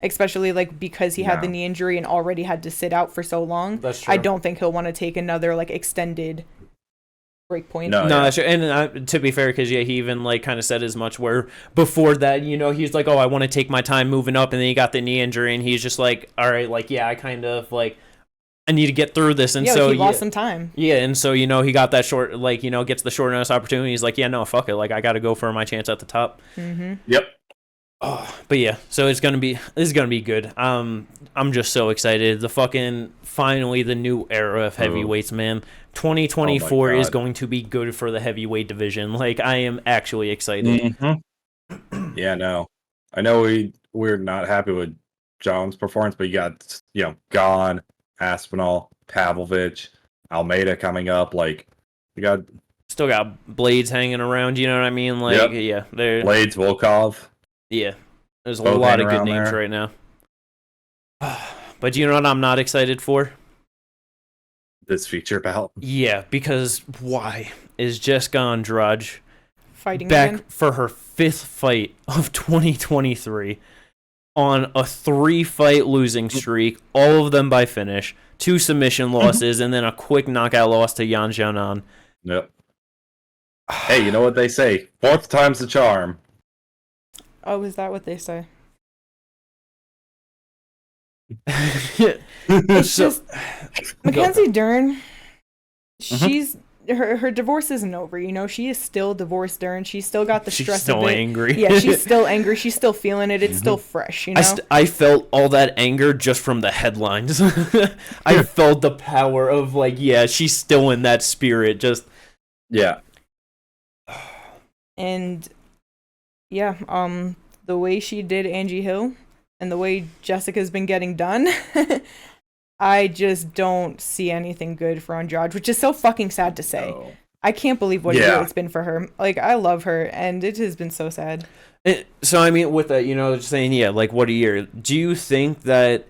Especially like because he had the knee injury and already had to sit out for so long. That's true. I don't think he'll want to take another like extended break point. No, that's true. And to be fair, because he even like kind of said as much, where before that, he's like, oh, I want to take my time moving up, and then he got the knee injury, and he's just like, all right, like, I kind of like, I need to get through this, and so he lost some time. Yeah, and so he got that short, like, gets the short notice opportunity. He's like, no, fuck it, like I got to go for my chance at the top. Yep. Oh, but this is gonna be good. I'm just so excited. Finally the new era of heavyweights, man. 2024 is going to be good for the heavyweight division. Like, I am actually excited. Yeah, no, I know we're not happy with Jones' performance, but you got Gane, Aspinall, Pavlovich, Almeida coming up. Like, you got Still got Blades hanging around. You know what I mean? Like, yeah, they're Blades, Volkov. yeah. There's a Both lot hanging of good around names there. right now. But you know what I'm not excited for? This feature bout. Yeah, because why is Jessica Andrade Fighting back again. for her 5th fight of 2023 on a 3-fight losing streak, all of them by finish, 2 submission losses, and then a quick knockout loss to Yan Xiaonan. Yep. Hey, you know what they say? 4th time's the charm. Oh, is that what they say? It's So- just Mackenzie Dern. She's her divorce isn't over. You know, she is still divorced. Dern. She's still got the She's stress still of it. angry. Yeah, she's still angry. She's still feeling it. It's still fresh. You know. I felt all that anger just from the headlines. I felt the power of, like, yeah, she's still in that spirit. Just Yeah. And yeah, the way she did Angie Hill and the way Jessica's been getting done, I just don't see anything good for Andrade, which is so fucking sad to say. Oh. I can't believe what a Yeah. year it's been for her. Like, I love her, and it has been so sad. so I mean, with that, you know, just saying, yeah, like, what a year. Do you think that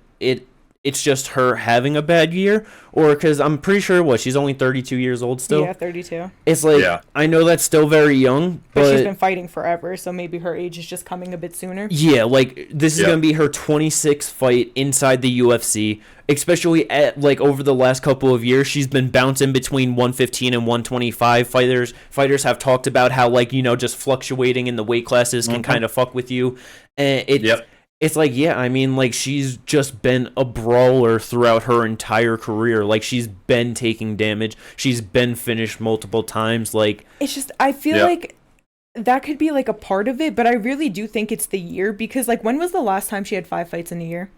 it's just her having a bad year, or because I'm pretty sure she's only 32 years old still? Yeah, 32. It's like, Yeah. I know that's still very young, But she's but been fighting forever, so maybe her age is just coming a bit sooner. yeah, like, this is Yeah. gonna be her 26th fight inside the UFC. Especially at, like, over the last couple of years, she's been bouncing between 115 and 125. Fighters have talked about how, like, you know, just fluctuating in the weight classes can kind of fuck with you. And it's like, yeah, I mean, like, she's just been a brawler throughout her entire career. Like, she's been taking damage. She's been finished multiple times. Like, It's just, I feel like that could be like a part of it, but I really do think it's the year because, like, when was the last time she had 5 fights in a year?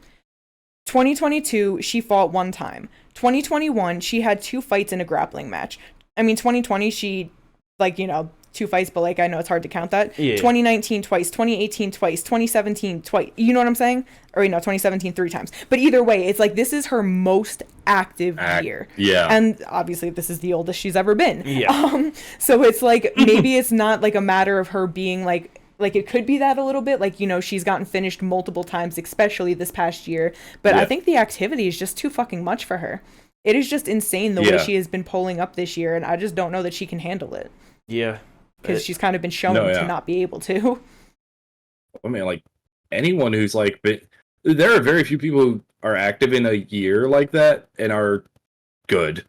2022, she fought 1 time. 2021, she had 2 fights in a grappling match. I mean, 2020, she, like, you know, 2 fights, but, like, I know it's hard to count that. Yeah. 2019 twice, 2018 twice, 2017 twice. You know what I'm saying? Or, you know, 2017 3 times. But either way, it's like this is her most active year. Yeah. And obviously this is the oldest she's ever been. Yeah. So it's like maybe it's not like a matter of her being like it could be that a little bit, like, you know, she's gotten finished multiple times, especially this past year. But I think the activity is just too fucking much for her. It is just insane the way she has been pulling up this year, and I just don't know that she can handle it. yeah. Because she's kind of been shown to not be able to. I mean, like, anyone who's, like, there are very few people who are active in a year like that and are good.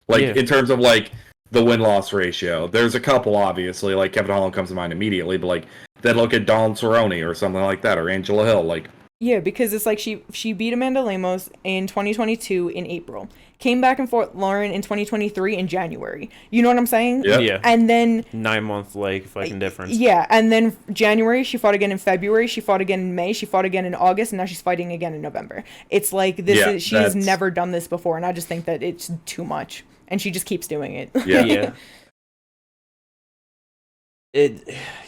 Like, in terms of, like, the win-loss ratio. There's a couple, obviously, like, Kevin Holland comes to mind immediately, but, like, then look at Dawn Cerrone or something like that, or Angela Hill, like... Yeah, because it's like she beat Amanda Lemos in 2022 in April. Came back and forth Lauren in 2023 in January. You know what I'm saying? Yep. Yeah. And then 9-month, like, fucking difference. yeah, and then January she fought again in February, she fought again in May, she fought again in August, and now she's fighting again in November. It's like she has never done this before, and I just think that it's too much. And she just keeps doing it. Yeah.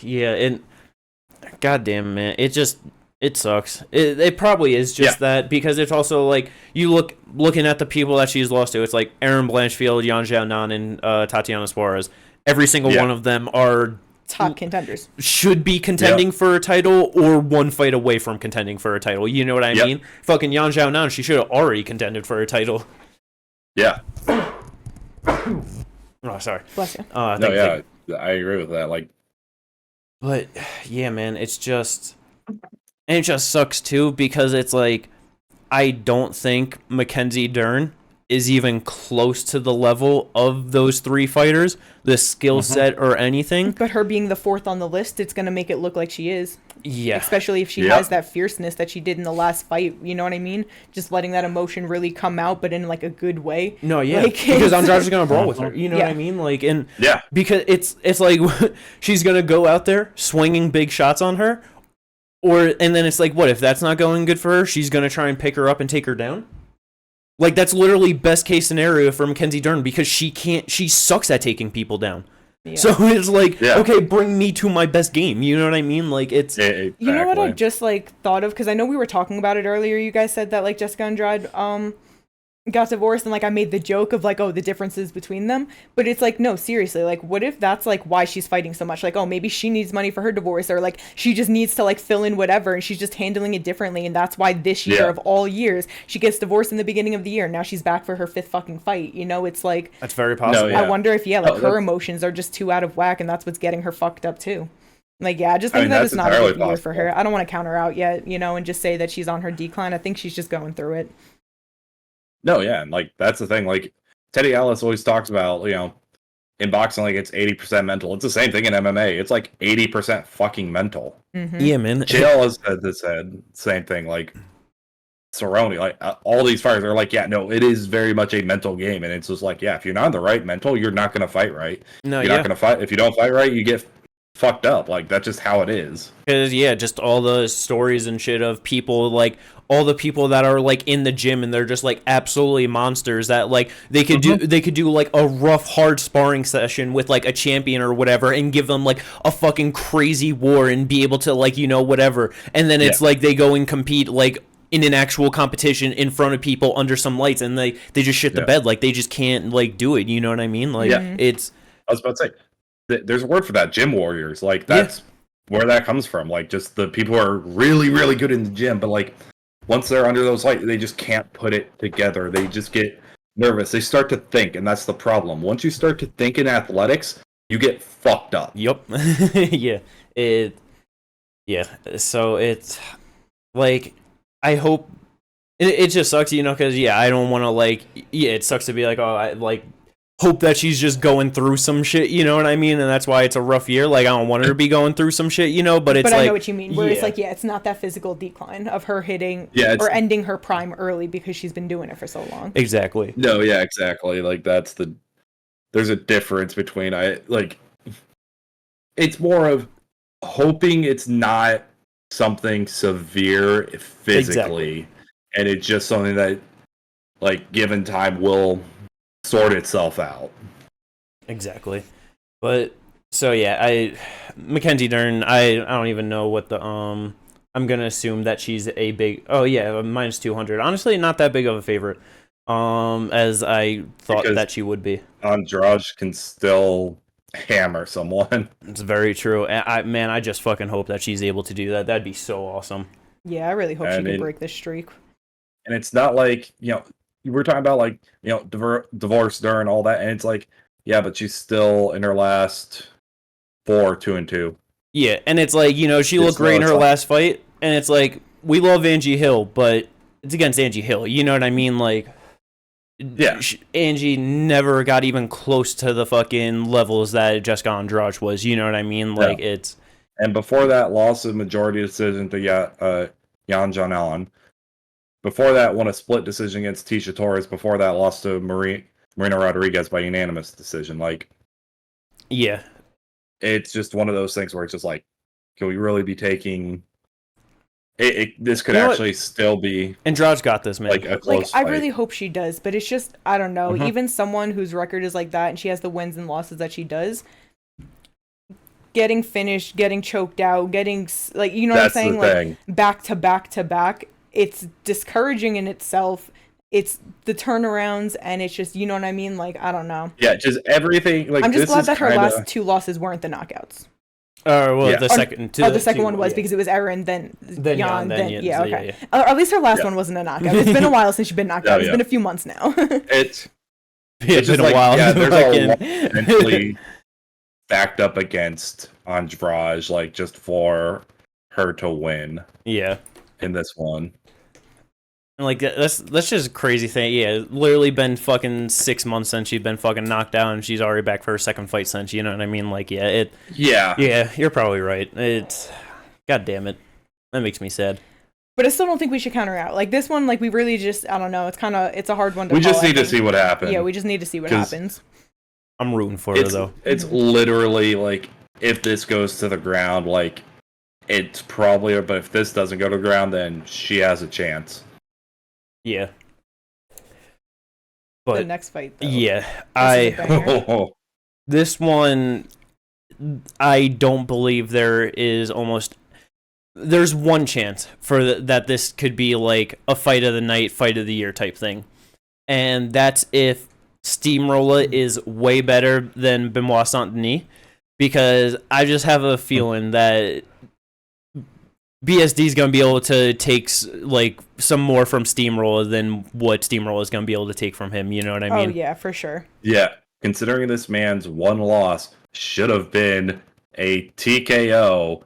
Yeah. And goddamn, man, it sucks. It probably is just that, because it's also like you looking at the people that she's lost to. It's like Erin Blanchfield, Yan Xiaonan, and Tatiana Suarez. Every single one of them are top contenders. Should be contending for a title, or 1 fight away from contending for a title. You know what I mean? Fucking Yan Xiaonan, she should have already contended for a title. Yeah. Oh, sorry. Bless you. I agree with that. Like, but yeah, man, it's just, and it just sucks too, because it's like, I don't think Mackenzie Dern is even close to the level of those 3 fighters, the skill set or anything. But her being the 4th on the list, it's going to make it look like she is. Yeah. Especially if she has that fierceness that she did in the last fight. You know what I mean? Just letting that emotion really come out, but in like a good way. No, yeah. Like, because Andrade's going to brawl with her. You know what I mean? Like, and because it's like she's going to go out there swinging big shots on her. And then it's like, what if that's not going good for her? She's going to try and pick her up and take her down? Like, that's literally best case scenario for Mackenzie Dern, because she sucks at taking people down. Yeah. So it's like, okay, bring me to my best game. You know what I mean? Like, it's... Exactly. You know what I just, like, thought of? Because I know we were talking about it earlier. You guys said that, like, Jessica Andrade got divorced, and like I made the joke of like, oh, the differences between them, but it's like, no, seriously, like what if that's like why she's fighting so much? Like, oh, maybe she needs money for her divorce, or like she just needs to like fill in whatever, and she's just handling it differently, and that's why this year of all years she gets divorced in the beginning of the year, and now she's back for her 5th fucking fight. You know, it's like, That's very possible. No, yeah. I wonder if her emotions are just too out of whack, and that's what's getting her fucked up too. Like, yeah, I just think that it's not a good year for her. I don't want to counter out yet, you know, and just say that she's on her decline. I think she's just going through it. No, yeah, and like that's the thing. Like Teddy Ellis always talks about, you know, in boxing, like it's 80% mental. It's the same thing in MMA. It's like 80% fucking mental. Mm-hmm. Yeah, man. Jill has said same thing. Like Cerrone, like all these fighters are like, yeah, no, it is very much a mental game, and it's just like, yeah, if you're not in the right mental, you're not gonna fight right. No, you're not gonna fight. If you don't fight right, you get fucked up. Like that's just how it is. Because yeah, just all the stories and shit of people, like all the people that are like in the gym and they're just like absolutely monsters that like they could do like a rough hard sparring session with like a champion or whatever and give them like a fucking crazy war and be able to like, you know, whatever, and then it's like they go and compete like in an actual competition in front of people under some lights and they just shit the bed. Like they just can't like do it, you know what I mean? Like it's, I was about to say there's a word for that, gym warriors. Like that's where that comes from. Like just the people who are really, really good in the gym, but like once they're under those lights, they just can't put it together. They just get nervous. They start to think, and that's the problem. Once you start to think in athletics, you get fucked up. Yep. So it's like, I hope it just sucks, you know, because I don't want to like, it sucks to be like, oh, I like hope that she's just going through some shit, you know what I mean? And that's why it's a rough year. Like, I don't want her to be going through some shit, you know, but it's like... But I know what you mean, where it's like, it's not that physical decline of her hitting or ending her prime early because she's been doing it for so long. Exactly. No, yeah, exactly. Like, that's the... There's a difference between, it's more of hoping it's not something severe physically, and it's just something that, like, given time will sort itself out. Exactly. But so Mackenzie Dern, I don't even know what the I'm gonna assume that she's a big minus 200. Honestly, not that big of a favorite as I thought that she would be. Andrade can still hammer someone. It's very true. I just fucking hope that she's able to do that. That'd be so awesome. Yeah, I really hope she can break this streak. And it's not like, you know, we're talking about like, you know, divorce during all that, and it's like, yeah, but she's still in her last 4 2-2. Yeah, and it's like, you know, she looked great in her last fight, and it's like, we love Angie Hill, but it's against Angie Hill. You know what I mean? Like, Angie never got even close to the fucking levels that Jessica Andrade was. You know what I mean? Like, it's... And before that, loss of majority decision to Yan Janan. Before that, won a split decision against Tisha Torres. Before that, lost to Marina Rodriguez by unanimous decision. Like, yeah, it's just one of those things where it's just like, can we really be taking? This could actually still be. Andrade's got this, man. Like a close fight. I really hope she does, but it's just, I don't know. Even someone whose record is like that, and she has the wins and losses that she does, getting finished, getting choked out, getting like, you know what I'm saying, like back to back to back. It's discouraging in itself. It's the turnarounds, and it's just, you know what I mean? Like, I don't know. Yeah, just everything. Like, I'm just glad that her last 2 losses weren't the knockouts. The second one was because it was Erin, then Jan, then okay. Yeah. Or at least her last one wasn't a knockout. It's been a while since she's been knocked out. It's been a few months now. It's been just a while. Yeah, there's a lot mentally backed up against Andrade, like, just for her to win. Yeah. In this one. Like, that's just a crazy thing. Yeah, literally been fucking 6 months since she's been fucking knocked out, and she's already back for her second fight since, you know what I mean? Like, yeah, you're probably right. It's, god damn it. That makes me sad. But I still don't think we should counter out. Like, this one, like, we really just, I don't know, it's a hard one to We just need to see what happens. Yeah, we just need to see what happens. I'm rooting for her, though. It's literally, like, if this goes to the ground, like, it's probably, but if this doesn't go to the ground, then she has a chance. Yeah. But the next fight, though. Yeah. This one, I don't believe there's one chance for that this could be like a fight of the night, fight of the year type thing. and that's if Steamroller is way better than Benoit Saint-Denis, because I just have a feeling that BSD is going to be able to take like some more from Steamroller than what Steamroller is going to be able to take from him. You know what I mean? Oh yeah, for sure. Yeah, considering this man's one loss should have been a TKO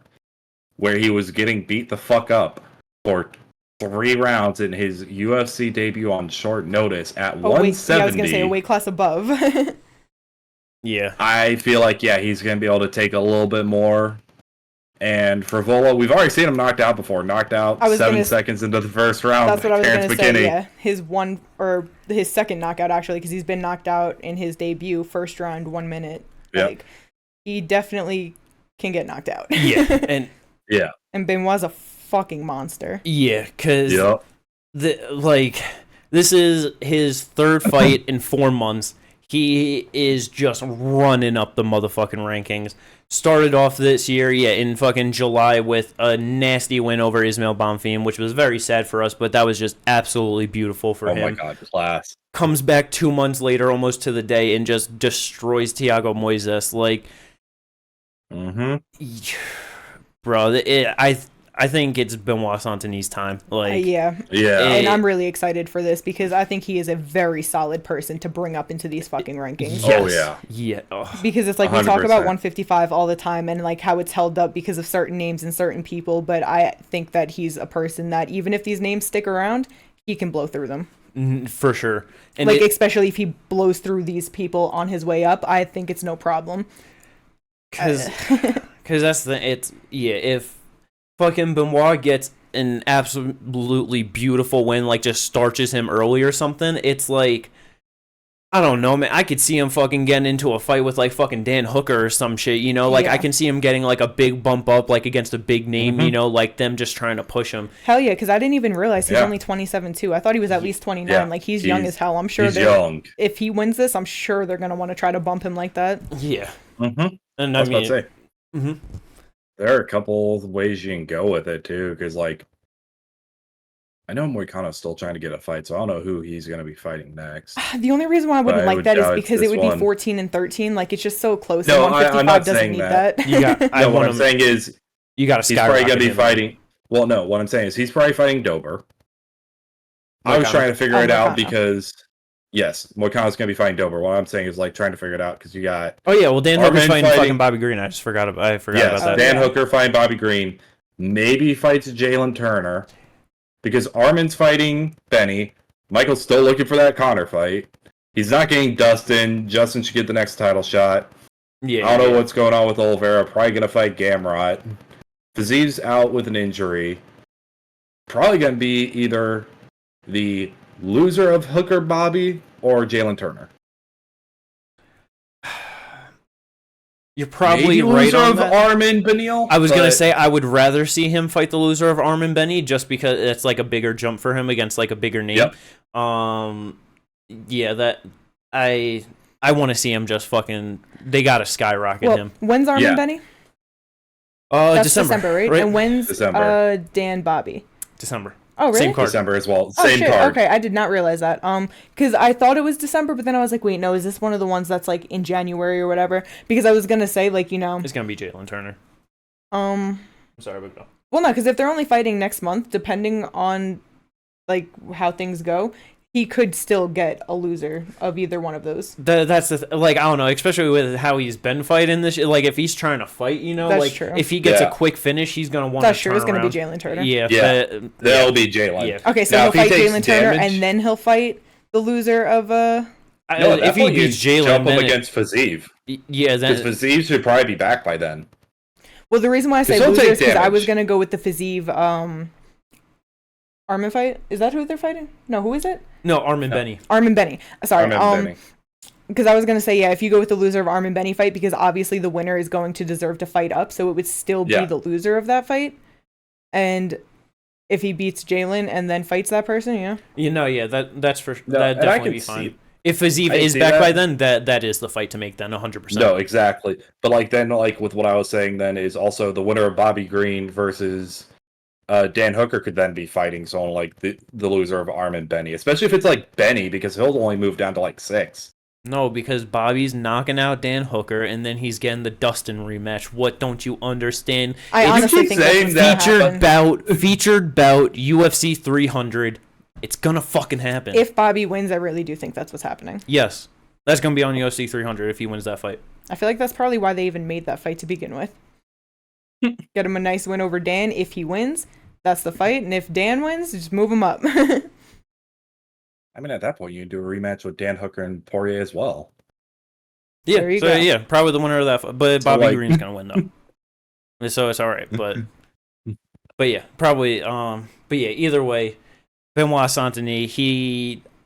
where he was getting beat the fuck up for 3 rounds in his UFC debut on short notice at 170. Yeah, I was gonna say a weight class above. Yeah. I feel like, yeah, he's going to be able to take a little bit more. And for Volo, we've already seen him knocked out before. Knocked out 7 seconds into the first round. That's what I was going to say, yeah. His second knockout, actually, because he's been knocked out in his debut, first round, 1 minute. Yep. Like, he definitely can get knocked out. Yeah, and yeah. And Benoit's a fucking monster. Yeah, because Yep. this is his third fight in 4 months. He is just running up the motherfucking rankings. Started off this year, in fucking July with a nasty win over Ismail Bonfim, which was very sad for us, but that was just absolutely beautiful for him. Oh my god, class. Comes back 2 months later, almost to the day, and just destroys Thiago Moises. Like, bro, I think it's Benoit Saint-Denis' time. Like, yeah. And I'm really excited for this because I think he is a very solid person to bring up into these fucking rankings. Yes. Oh yeah. Yeah. Oh. Because it's like 100%. We talk about 155 all the time and like how it's held up because of certain names and certain people, but I think that he's a person that even if these names stick around, he can blow through them. For sure. And like, especially if he blows through these people on his way up, I think it's no problem. Because that's if fucking Benoit gets an absolutely beautiful win, like just starches him early or something, it's like, I don't know, man. I could see him fucking getting into a fight with like fucking Dan Hooker or some shit, you know? Like, I can see him getting like a big bump up, like against a big name, you know? Like them just trying to push him. Hell yeah, because I didn't even realize he's only 27 too. I thought he was at least 29. Yeah. Like, he's young as hell. I'm sure if he wins this, I'm sure they're going to want to try to bump him like that. Yeah. And I was about to say. There are a couple of ways you can go with it too, because like I know Moicano's still trying to get a fight, so I don't know who he's going to be fighting next. The only reason why I wouldn't like that is because it would be 14 and 13. Like, it's just so close. No, 155 doesn't need that. What I'm saying is you got to. He's probably going to be fighting. Well, no, what I'm saying is he's probably fighting Dober. I was trying to figure it out because. Yes, Moicano's going to be fighting Dober. What I'm saying is like trying to figure it out because you got. Oh yeah, well Dan Hooker's fighting fucking Bobby Green. I forgot about that. Dan Hooker fighting Bobby Green. Maybe fights Jalen Turner because Armin's fighting Benny. Michael's still looking for that Connor fight. He's not getting Dustin. Justin should get the next title shot. I don't know what's going on with Oliveira. Probably going to fight Gamrot. Fiziv's out with an injury. Probably going to be either the loser of Hooker Bobby or Jalen Turner. You're probably Maybe right loser on of that. Armin Benil. I was gonna say I would rather see him fight the loser of Armin Benny just because it's like a bigger jump for him against like a bigger name. Yep. That I want to see him just fucking. They gotta skyrocket him. When's Armin Benny? That's December, right? And when's Dan Bobby? December. Oh, really? Same card. December as well. Oh, Same shit. card. Okay, I did not realize that. Because I thought it was December, but then I was like, wait, no, is this one of the ones that's like in January or whatever? Because I was gonna say, like, you know, it's gonna be Jalen Turner. I'm sorry, but go. Well, no, because if they're only fighting next month, depending on like how things go, he could still get a loser of either one of those. That's the like I don't know, especially with how he's been fighting this. Like if he's trying to fight, you know, that's like true. If he gets a quick finish, he's gonna want. That's true. It's gonna be Jalen Turner. That'll be Jalen. Yeah. Okay, so he'll fight Jalen Turner, and then he'll fight the loser of if he beats Jalen, jump him against Faziv. Yeah, then because Faziv should probably be back by then. Well, the reason why I say loser is because I was gonna go with the Faziv Armin fight. Is that who they're fighting? No, who is it? No, Armin Benny. Armin Benny. Sorry. Armin Benny. Because I was gonna say if you go with the loser of Armin Benny fight, because obviously the winner is going to deserve to fight up, so it would still be the loser of that fight. And if he beats Jalen and then fights that person, that's for that'd definitely be fine. If Faziv is back by then, that is the fight to make then 100%. No, exactly. But like then, like with what I was saying, then is also the winner of Bobby Green versus Dan Hooker could then be fighting someone like the loser of Arm and Benny, especially if it's like Benny, because he'll only move down to like 6. No, because Bobby's knocking out Dan Hooker, and then he's getting the Dustin rematch. What don't you understand? I It's honestly keep think saying that's that, featured bout UFC 300. It's gonna fucking happen. If Bobby wins, I really do think that's what's happening. Yes, that's gonna be on UFC 300 if he wins that fight. I feel like that's probably why they even made that fight to begin with. Get him a nice win over Dan. If he wins, that's the fight. And if Dan wins, just move him up. I mean, at that point, you can do a rematch with Dan Hooker and Poirier as well. Yeah, There you so go. yeah, probably the winner of that fight. But So, Bobby like- Green's gonna win though, so it's all right. But yeah, probably. But yeah, either way, Benoit Saint-Denis,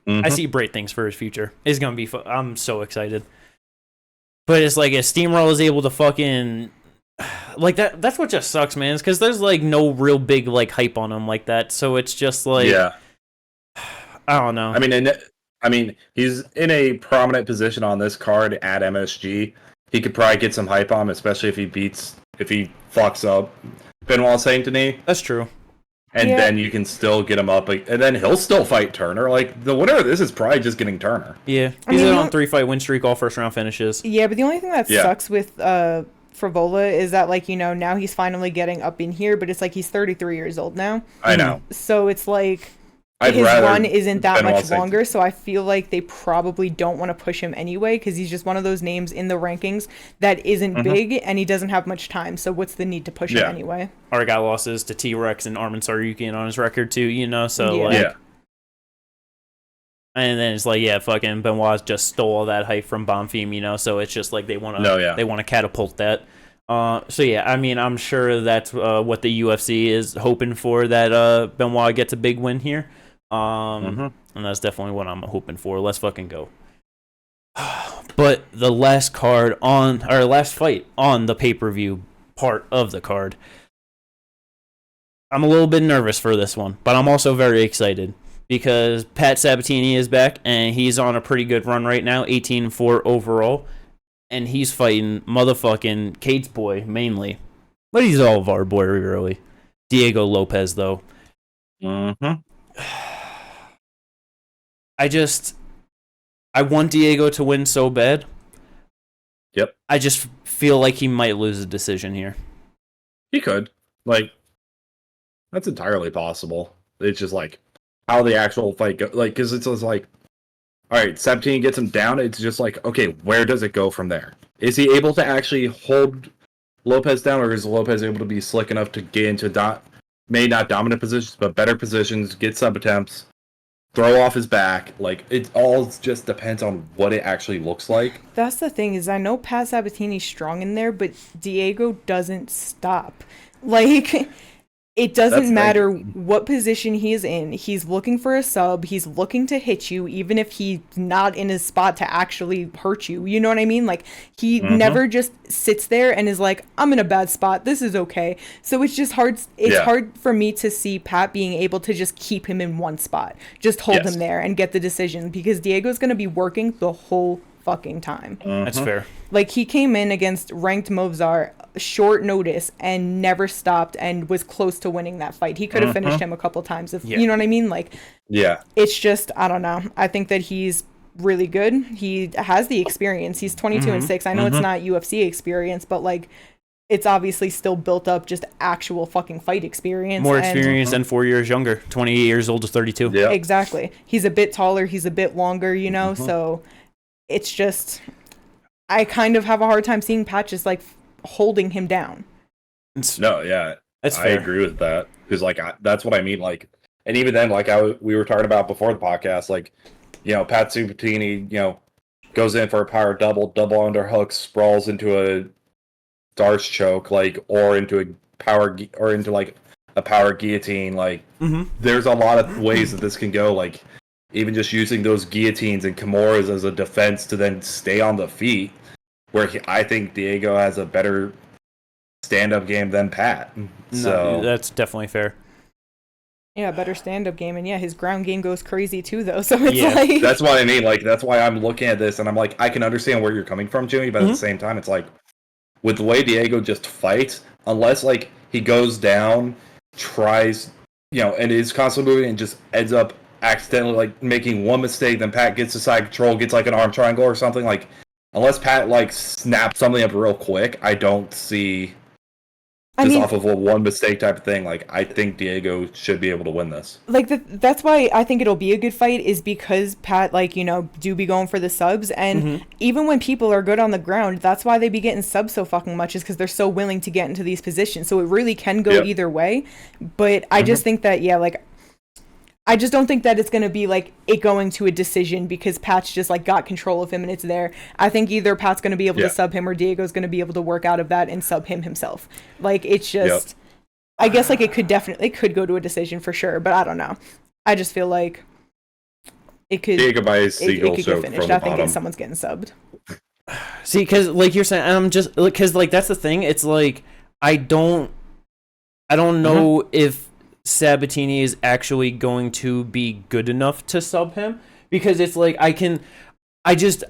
I see great things for his future. It's gonna be. I'm so excited. But it's like if Steamroll is able to fucking like that. That's what just sucks, man. Because there's like no real big like hype on him like that. So it's just like Yeah. I don't know. I mean, he's in a prominent position on this card at MSG. He could probably get some hype on him, especially if he fucks up Benoit Saint-Denis. That's true. And Yeah. then you can still get him up, and then he'll still fight Turner. Like, the winner of this is probably just getting Turner. Yeah, I he's mean, on 3-fight win streak, all first round finishes. Yeah, but the only thing that Yeah. sucks with Frivola is that, like, you know, now he's finally getting up in here, but it's like he's 33 years old now. I know. So it's like I'd his rather run isn't that Benoit much Saint- longer, so I feel like they probably don't want to push him anyway because he's just one of those names in the rankings that isn't big and he doesn't have much time. So what's the need to push him Yeah. anyway? Already got losses to T-Rex and Armin Sarukian on his record too, you know. So Yeah. like, Yeah. and then it's like, yeah, fucking Benoit just stole all that hype from Bonfim, you know. So it's just like they want to catapult that. So yeah, I mean, I'm sure that's what the UFC is hoping for, that Benoit gets a big win here. And that's definitely what I'm hoping for. Let's fucking go. But the last fight on the pay-per-view part of the card, I'm a little bit nervous for this one, but I'm also very excited because Pat Sabatini is back and he's on a pretty good run right now, 18-4 overall, and he's fighting motherfucking Kate's boy mainly, but he's all of our boy really, Diego Lopez though. I want Diego to win so bad. Yep. I just feel like he might lose a decision here. He could. Like, that's entirely possible. It's just like how the actual fight go. Like, because it's just like, all right, 17 gets him down. It's just like, okay, where does it go from there? Is he able to actually hold Lopez down, or is Lopez able to be slick enough to get into maybe not dominant positions, but better positions, get sub attempts, throw off his back? Like, it all just depends on what it actually looks like. That's the thing, is I know Pat Sabatini's strong in there, but Diego doesn't stop. Like, it doesn't matter what position he's in. He's looking for a sub. He's looking to hit you, even if he's not in his spot to actually hurt you. You know what I mean? Like, he never just sits there and is like, I'm in a bad spot. This is okay. So it's just hard. It's hard for me to see Pat being able to just keep him in one spot. Just hold him there and get the decision, because Diego's going to be working the whole fucking time. That's fair. Like, he came in against ranked Movzar short notice and never stopped and was close to winning that fight. He could have finished him a couple times if you know what I mean. Like, it's just, I don't know. I think that he's really good. He has the experience. He's 22-6. I know it's not UFC experience, but like, it's obviously still built up just actual fucking fight experience. More experience and 4 years younger. 28 years old to 32. Yeah. Exactly. He's a bit taller. He's a bit longer, you know? So it's just, I kind of have a hard time seeing Pat just like holding him down. That's I fair. agree with that, because like that's what I mean. Like, and even then, like we were talking about before the podcast, like, you know, Pat Sabatini, you know, goes in for a power double underhook, sprawls into a Darce choke, like, or into a power guillotine. Like, there's a lot of ways that this can go. Like, even just using those guillotines and Kimuras as a defense to then stay on the feet, where I think Diego has a better stand-up game than Pat. So No, that's definitely fair. Yeah, better stand-up game. And yeah, his ground game goes crazy too, though. So it's Yeah, like... that's what I mean. Like, that's why I'm looking at this and I'm like, I can understand where you're coming from, Jimmy, but at the same time, it's like, with the way Diego just fights, unless like he goes down tries, and is constantly moving and just ends up accidentally like making one mistake, then Pat gets to side control, gets like an arm triangle or something. Like, unless Pat like snaps something up real quick, I don't see off of a one mistake type of thing. Like, I think Diego should be able to win this. Like, that's why I think it'll be a good fight, is because Pat, like, do be going for the subs. And even when people are good on the ground, that's why they be getting subs so fucking much, is because they're so willing to get into these positions. So it really can go either way. But I just think that, I just don't think that it's going to be, like, it going to a decision because Pat's just, like, got control of him and it's there. I think either Pat's going to be able to sub him or Diego's going to be able to work out of that and sub him himself. Like, it's just... I guess, like, it could go to a decision for sure, but I don't know. I just feel like it could... Diego by his it could get finished. I think someone's getting subbed. See, because, like you're saying, I'm just... Because, like, that's the thing. It's, like, I don't know if Sabatini is actually going to be good enough to sub him, because it's like I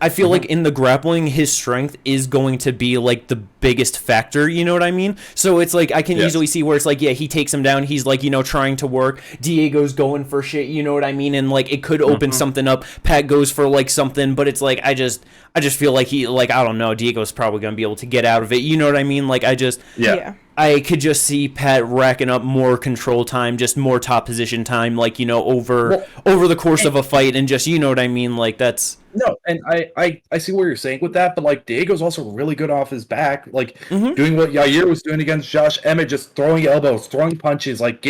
feel like in the grappling his strength is going to be like the biggest factor, you know what I mean? So it's like I can easily see where it's like, he takes him down, he's like, trying to work, Diego's going for shit, you know what I mean? And like it could open something up, Pat goes for like something, but it's like I just feel like he, like, I don't know, Diego's probably gonna be able to get out of it, you know what I mean? Like I could just see Pat racking up more control time, just more top position time, like, over the course of a fight, and just, you know what I mean? Like, that's... No, and I see what you're saying with that, but, like, Diego's also really good off his back, like, doing what Yair was doing against Josh Emmett, just throwing elbows, throwing punches, like,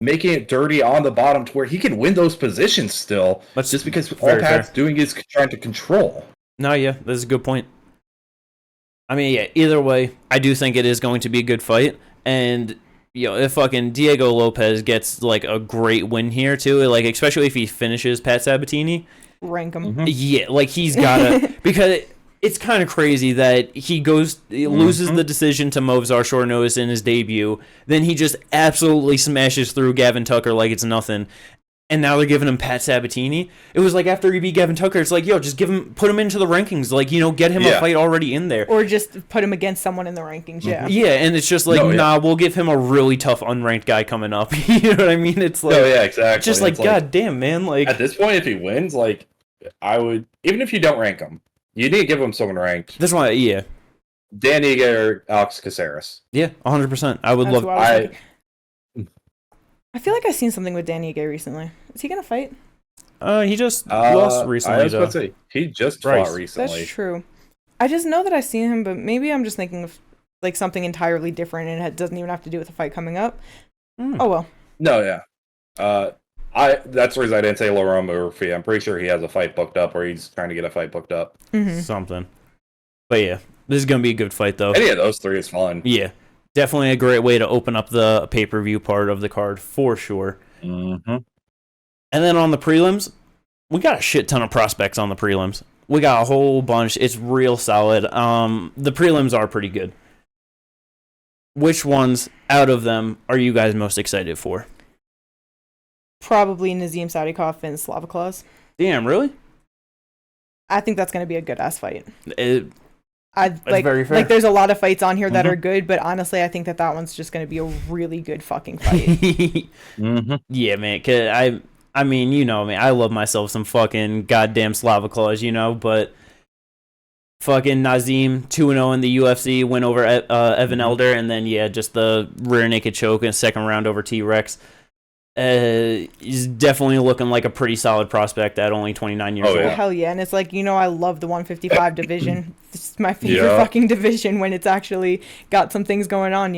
making it dirty on the bottom to where he can win those positions still, just because all Pat's doing is trying to control. No, that's a good point. I mean, either way, I do think it is going to be a good fight. And, if fucking Diego Lopez gets, like, a great win here, too, like, especially if he finishes Pat Sabatini. Rank him. Yeah, like, he's gotta... because it's kind of crazy that he loses the decision to Movsar Short-Notice in his debut, then he just absolutely smashes through Gavin Tucker like it's nothing. And now they're giving him Pat Sabatini. It was like after he beat Gavin Tucker, it's like, just put him into the rankings. Like, get him a fight already in there. Or just put him against someone in the rankings, Yeah, and it's just like, we'll give him a really tough unranked guy coming up. You know what I mean? It's like... exactly. Just like, god damn, man. Like, at this point, if he wins, like, I would... Even if you don't rank him, you need to give him someone ranked. That's why, Dan Ige or Alex Caceres. Yeah, 100%. I would love... I feel like I've seen something with Danny Gay recently. Is he gonna fight? He just lost recently. I was about to say, he just fought recently. That's true. I just know that I've seen him, but maybe I'm just thinking of like something entirely different, and it doesn't even have to do with the fight coming up. Oh well. No, that's the reason I didn't say Laurent Murphy. I'm pretty sure he has a fight booked up, or he's trying to get a fight booked up. Something. But this is gonna be a good fight, though. Any of those three is fun. Yeah. Definitely a great way to open up the pay-per-view part of the card, for sure. And then on the prelims, we got a shit ton of prospects on the prelims. We got a whole bunch. It's real solid. The prelims are pretty good. Which ones out of them are you guys most excited for? Probably Nazim Sadikov and Slavaclaus. Damn, really? I think that's going to be a good-ass fight. Very fair. Like, there's a lot of fights on here that are good, but honestly, I think that one's just going to be a really good fucking fight. Yeah, man. 'Cause I mean, you know me. I love myself some fucking goddamn Slavaclaus, but fucking Nazim 2-0 in the UFC, win over Evan Elder, and then just the rear naked choke in second round over T-Rex. He's definitely looking like a pretty solid prospect at only 29 years old. Hell yeah, and it's like, I love the 155 division. It's my favorite fucking division when it's actually got some things going on,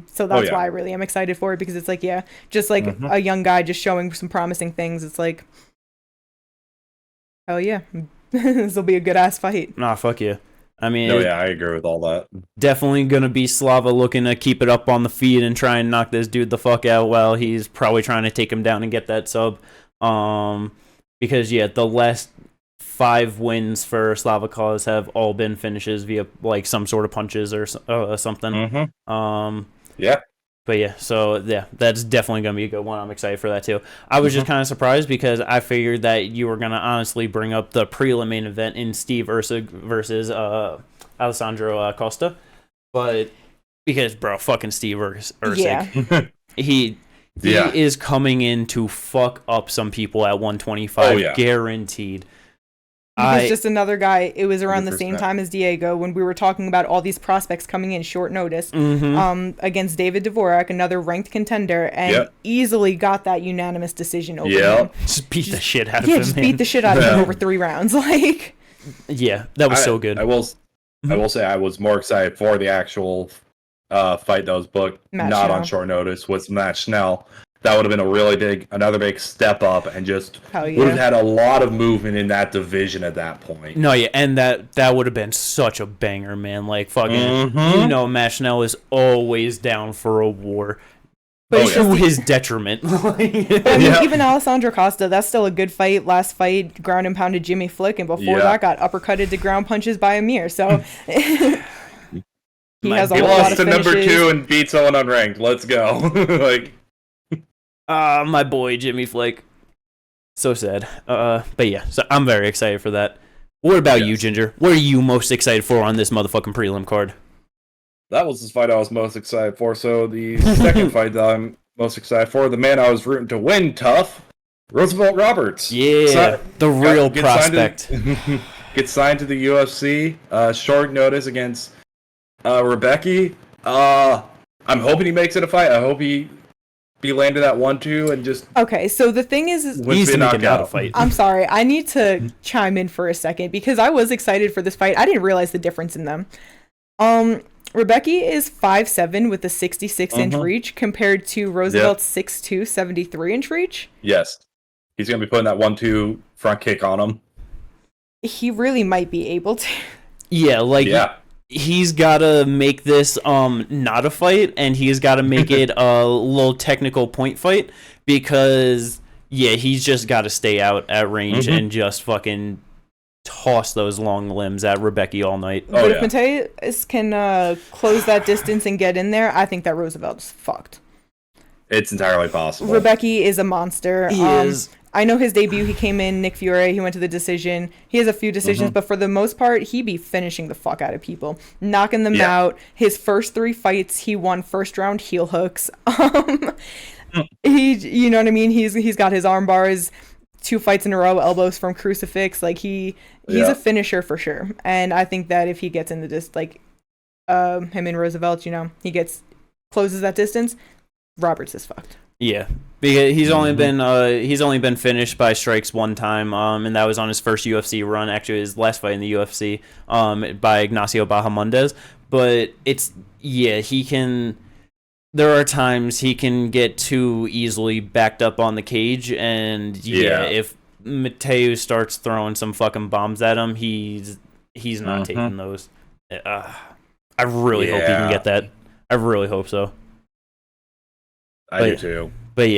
So that's why I really am excited for it, because it's like, just like a young guy just showing some promising things. It's like, hell yeah, this will be a good ass fight. Nah, fuck yeah. I mean, I agree with all that. Definitely gonna be Slava looking to keep it up on the feet and try and knock this dude the fuck out while he's probably trying to take him down and get that sub. Because the last 5 wins for Slavaclaus have all been finishes via like some sort of punches or something. But that's definitely going to be a good one. I'm excited for that too. I was just kind of surprised because I figured that you were going to honestly bring up the prelim main event in Steve Ursig versus Alessandro Costa. But because, bro, fucking Steve Ursig. He is coming in to fuck up some people at 125, guaranteed. He's just another guy. It was around 100%. The same time as Diego when we were talking about all these prospects coming in short notice against David Dvorak, another ranked contender, and easily got that unanimous decision over him. Just beat the shit out of him. Yeah, just beat the shit out of him over 3 rounds. Like, yeah, that was so good. I will say I was more excited for the actual fight that was booked, not on short notice, with Matt Schnell. That would have been another big step up, and just would have had a lot of movement in that division at that point. No, yeah, and that would have been such a banger, man. Like, fucking, Matt Schnell is always down for a war. But to his detriment. Even Alessandro Costa, that's still a good fight. Last fight, ground and pounded Jimmy Flick, and before that got uppercutted to ground punches by Amir. So he has a whole lot of finishes. He lost to number 2 and beat someone unranked. Let's go. Like, my boy Jimmy Flick. So sad. But yeah, so I'm very excited for that. What about you, Ginger? What are you most excited for on this motherfucking prelim card? That was the fight I was most excited for. So the second fight that I'm most excited for, the man I was rooting to win tough, Roosevelt Roberts. Yeah, the real prospect. Gets signed to the UFC. Short notice against Rebecca. I'm hoping he makes it a fight. I hope he landed that 1-2 and just... Okay, so the thing is he needs to make it out a fight. I'm sorry, I need to chime in for a second because I was excited for this fight. I didn't realize the difference in them. Rebecca is 5'7" with a 66-inch reach compared to Roosevelt's 6'2", 73-inch reach. Yes. He's going to be putting that 1-2 front kick on him. He really might be able to. Yeah, he's got to make this not a fight, and he's got to make it a little technical point fight because, he's just got to stay out at range and just fucking toss those long limbs at Rebecca all night. But if Mateus can close that distance and get in there, I think that Roosevelt's fucked. It's entirely possible. Rebecca is a monster. He is. I know his debut, he came in, Nick Fiore, he went to the decision. He has a few decisions, but for the most part, he be finishing the fuck out of people. Knocking them out. His first 3 fights, he won first round heel hooks. You know what I mean? He's got his arm bars, 2 fights in a row, elbows from crucifix. Like, he's a finisher for sure. And I think that if he gets into this, like, him and Roosevelt, he closes that distance, Roberts is fucked. Yeah, because he's only been finished by strikes 1 time, and that was on his first UFC run. Actually, his last fight in the UFC, by Ignacio Bahamondes. But he can. There are times he can get too easily backed up on the cage, and if Mateo starts throwing some fucking bombs at him, he's not taking those. I really hope he can get that. I really hope so. I do too. But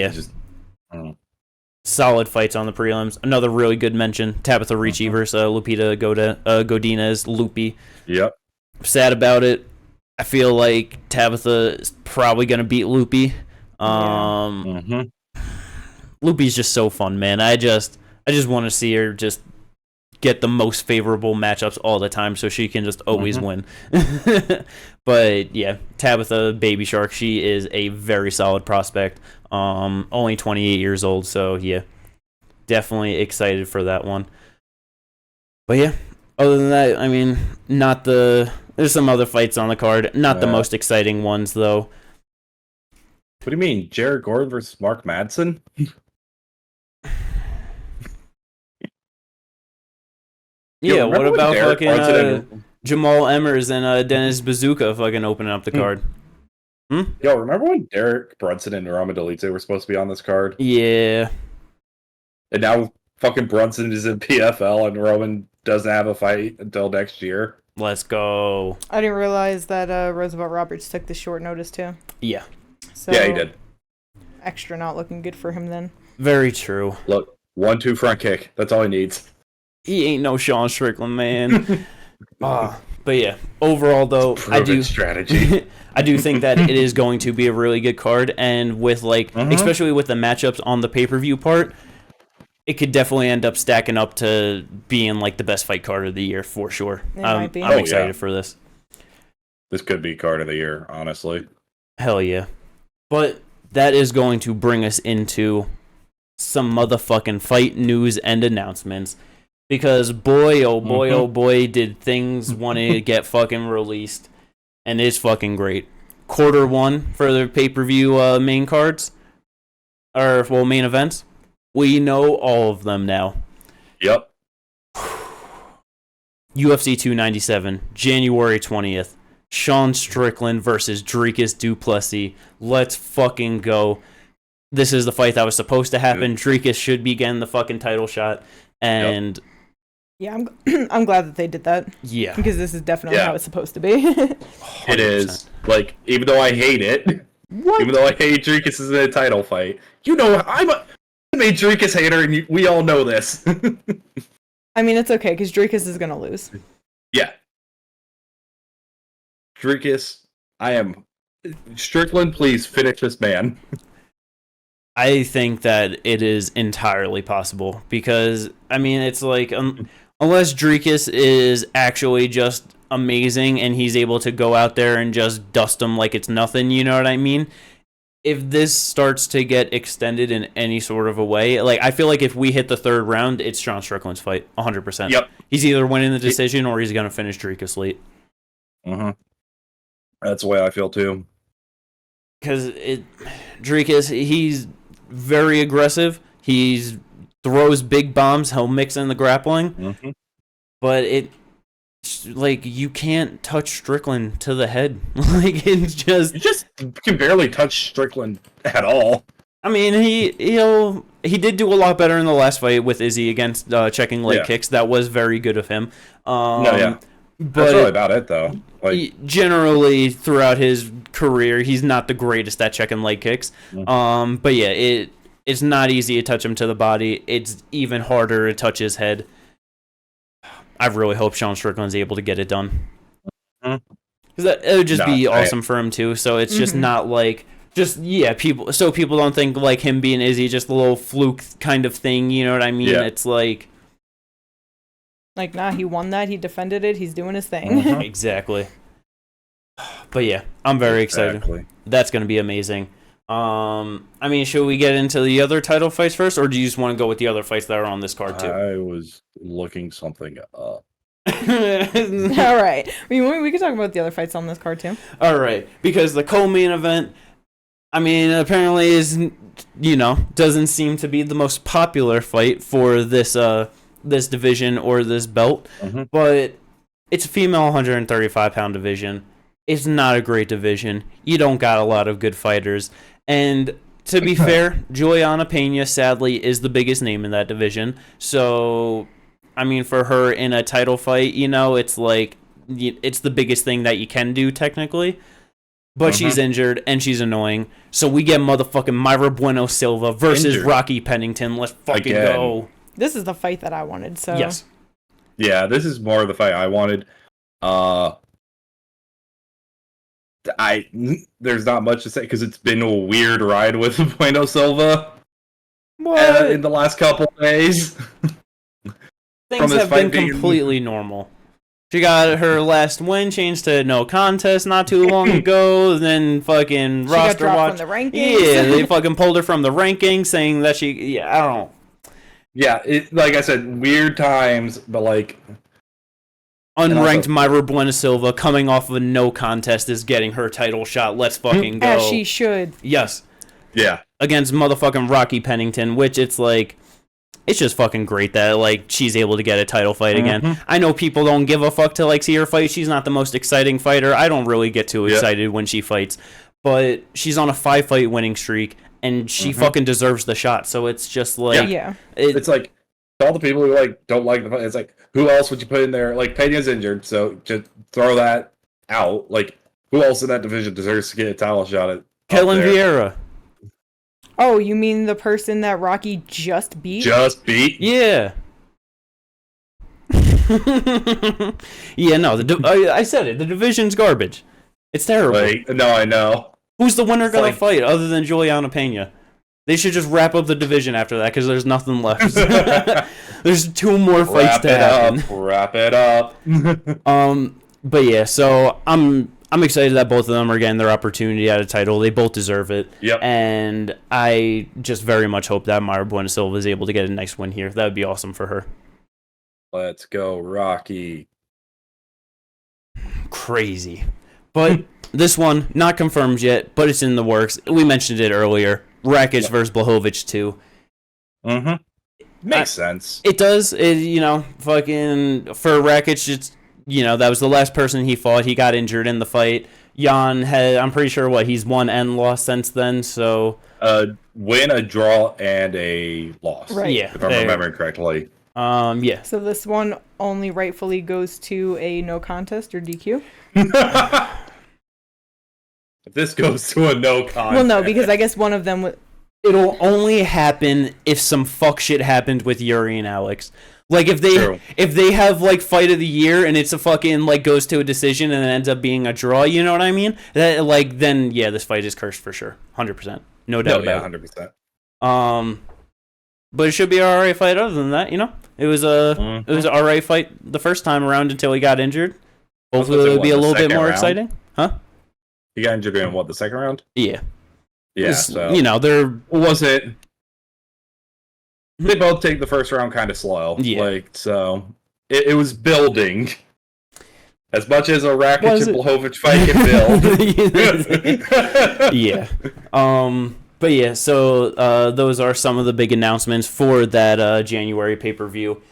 solid fights on the prelims. Another really good mention: Tabitha Ricci versus Lupita Godinez. Loopy. Yep. Sad about it. I feel like Tabitha is probably gonna beat Loopy. Loopy's just so fun, man. I just want to see her just get the most favorable matchups all the time so she can just always win. But yeah, Tabitha Baby Shark, she is a very solid prospect. Only 28 years old, so yeah, definitely excited for that one. But yeah, other than that, I mean, there's some other fights on the card, not the most exciting ones though. What do you mean, Jared Gordon versus Mark Madsen? Yeah, what about fucking Jamal Emmers and Dennis Bazooka fucking opening up the card? Yo, remember when Derek Brunson and Roman Dolidze were supposed to be on this card? Yeah. And now fucking Brunson is in PFL and Roman doesn't have a fight until next year. Let's go. I didn't realize that Roosevelt Roberts took the short notice too. Yeah. So yeah, he did. Extra not looking good for him then. Very true. Look, 1-2 front kick. That's all he needs. He ain't no Sean Strickland, man. But yeah, overall though, strategy. I do think that it is going to be a really good card, and with especially with the matchups on the pay-per-view part, it could definitely end up stacking up to being like the best fight card of the year for sure. I'm excited for this. This could be card of the year, honestly. Hell yeah. But that is going to bring us into some motherfucking fight news and announcements. Because boy, oh boy, oh boy, did things want to get fucking released. And it's fucking great. Quarter 1 for the pay-per-view main cards. Or, well, main events. We know all of them now. Yep. UFC 297, January 20th. Sean Strickland versus Dricus du Plessis. Let's fucking go. This is the fight that was supposed to happen. Dricus should be getting the fucking title shot. And... Yep. Yeah, I'm glad that they did that. Yeah. Because this is definitely how it's supposed to be. It is. Like, even though I hate it, even though I hate Dricus in a title fight, you know, I'm a Dricus hater, and we all know this. I mean, it's okay, because Dricus is going to lose. Yeah. Dricus, Strickland, please finish this man. I think that it is entirely possible, because, I mean, it's like... unless Dricus is actually just amazing and he's able to go out there and just dust him like it's nothing, you know what I mean? If this starts to get extended in any sort of a way, like, I feel like if we hit the third round, it's Sean Strickland's fight, 100%. Yep. He's either winning the decision or he's going to finish Dricus late. That's the way I feel, too. Because Dricus, he's very aggressive. He's throws big bombs. He'll mix in the grappling. But you can't touch Strickland to the head. Like, it's just... You just can barely touch Strickland at all. I mean, he did do a lot better in the last fight with Izzy against checking leg kicks. That was very good of him. But that's really about it, though. Like, generally, throughout his career, he's not the greatest at checking leg kicks. But yeah, it's not easy to touch him to the body. It's even harder to touch his head. I really hope Sean Strickland's able to get it done. Because it would just be awesome for him, too. So it's just not like... people don't think like him being Izzy, just a little fluke kind of thing, you know what I mean? Yeah. It's like... Like, nah, he won that, he defended it, he's doing his thing. Exactly. But yeah, I'm very excited. That's going to be amazing. I mean, should we get into the other title fights first, or do you just want to go with the other fights that are on this card too? I was looking something up. All right. We can talk about the other fights on this card too. All right, because the co-main event, I mean, apparently is, doesn't seem to be the most popular fight for this this division or this belt, but it's a female 135-pound division. It's not a great division. You don't got a lot of good fighters. And to be fair, Juliana Pena, sadly, is the biggest name in that division. So, I mean, for her in a title fight, it's like, it's the biggest thing that you can do, technically. But she's injured, and she's annoying. So we get motherfucking Myra Bueno Silva versus Rocky Pennington. Let's fucking go. This is the fight that I wanted, so... Yes. Yeah, this is more of the fight I wanted. There's not much to say because it's been a weird ride with Bueno Silva in the last couple of days. Things have been completely normal. She got her last win changed to no contest not too long ago. Then fucking she roster got watch. From the rankings. Yeah, they fucking pulled her from the rankings, saying that she. Yeah, I don't know. Yeah, like I said, weird times, but like. Unranked Myra Bueno Silva coming off of a no contest is getting her title shot. Let's fucking go. As she should. Yes. Yeah. Against motherfucking Rocky Pennington, which it's like, it's just fucking great that like she's able to get a title fight again. I know people don't give a fuck to like see her fight. She's not the most exciting fighter. I don't really get too excited when she fights, but she's on a 5-fight winning streak and she fucking deserves the shot. So it's just like, it's like all the people who like don't like the fight. It's like, who else would you put in there? Like, Pena's injured, so just throw that out. Like, who else in that division deserves to get a title shot at? Kellen Vieira. Oh, you mean the person that Rocky just beat? Just beat? Yeah. Yeah, no, I said it. The division's garbage. It's terrible. Like, no, I know. Who's the winner going to fight other than Juliana Pena? They should just wrap up the division after that because there's nothing left. There's 2 more fights to happen. Wrap it up. But yeah, so I'm I'm excited that both of them are getting their opportunity at a title. They both deserve it. Yep. And I just very much hope that Mayra Bueno Silva is able to get a nice win here. That would be awesome for her. Let's go, Rocky. Crazy. But this one, not confirmed yet, but it's in the works. We mentioned it earlier. Rakic versus Blachowicz 2. Mm-hmm. Makes sense. It does. Fucking for Rakic, it's that was the last person he fought. He got injured in the fight. Jan had, I'm pretty sure, he's won and lost since then. So win, a draw, and a loss. Right. Yeah. If I'm remembering correctly. Yeah. So this one only rightfully goes to a no contest or DQ? If this goes to a no contest. Well, no, because I guess one of them... It'll only happen if some fuck shit happened with Yuri and Alex. Like, if they have, like, fight of the year and it's a fucking, like, goes to a decision and it ends up being a draw, you know what I mean? Then, yeah, this fight is cursed for sure. 100%. No doubt about it. 100%. But it should be an alright fight other than that, It was it was an alright fight the first time around until he got injured. Hopefully it'll be a little bit more exciting. Huh? He got injured in, the second round? Yeah. Yeah, so... Was it... They both take the first round kind of slow. Yeah. So it was building. As much as a Rakic and Blachowicz fight can build. Yeah. But yeah, so those are some of the big announcements for that January pay-per-view.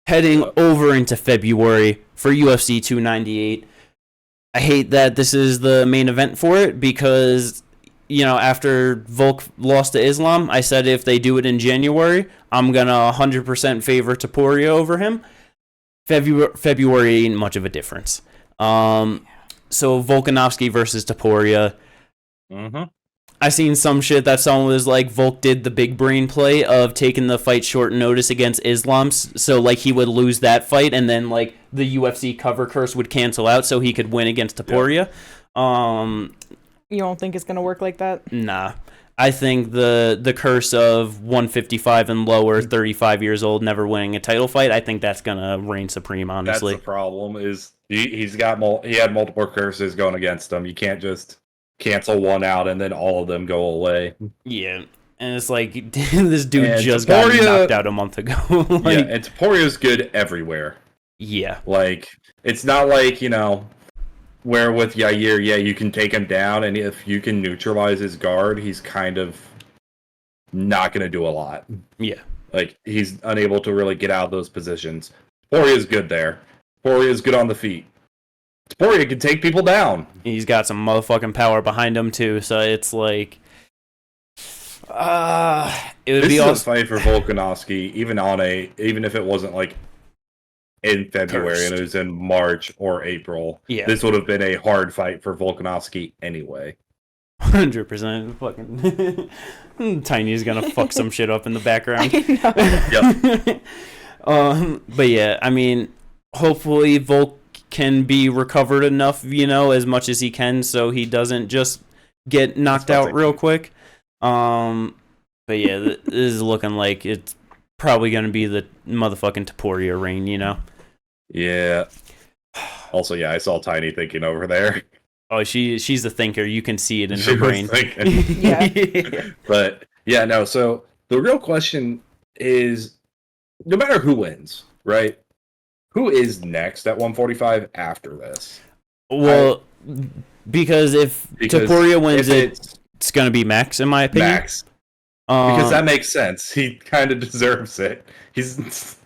Heading over into February for UFC 298. I hate that this is the main event for it because... after Volk lost to Islam, I said if they do it in January, I'm going to 100% favor Topuria over him. February ain't much of a difference. So Volkanovski versus Topuria. Mm-hmm. I seen some shit that someone was like, Volk did the big brain play of taking the fight short notice against Islam, so like he would lose that fight, and then like the UFC cover curse would cancel out, so he could win against Topuria. Yep. You don't think it's going to work like that? Nah. I think the curse of 155 and lower, 35 years old, never winning a title fight, I think that's going to reign supreme, honestly. That's the problem, is he had multiple curses going against him. You can't just cancel one out and then all of them go away. Yeah. And it's like, this dude just got knocked out a month ago. And Topuria's good everywhere. Yeah. Like, it's not like, where with Yair, you can take him down, and if you can neutralize his guard, he's kind of not going to do a lot. Yeah. Like, he's unable to really get out of those positions. Topuria's good there. Topuria's good on the feet. Topuria can take people down. He's got some motherfucking power behind him, too, so it's like... it would be awesome. This is a fight for Volkanovski, even if it wasn't, like, in February, and it was in March or April. Yeah. This would have been a hard fight for Volkanovski anyway. 100%. Fucking Tiny's gonna fuck some shit up in the background. I know. Yep. But yeah, I mean, hopefully Volk can be recovered enough, as much as he can, so he doesn't just get knocked out real quick. But yeah, this is looking like it's probably gonna be the motherfucking Topuria reign, Yeah. Also, yeah, I saw Tiny thinking over there. Oh, she's a thinker. You can see it in her brain. Yeah. But yeah, no. So the real question is, no matter who wins, right? Who is next at 145 after this? Well, because if Topuria wins it's gonna be Max, in my opinion. Max. Because that makes sense. He kind of deserves it. He's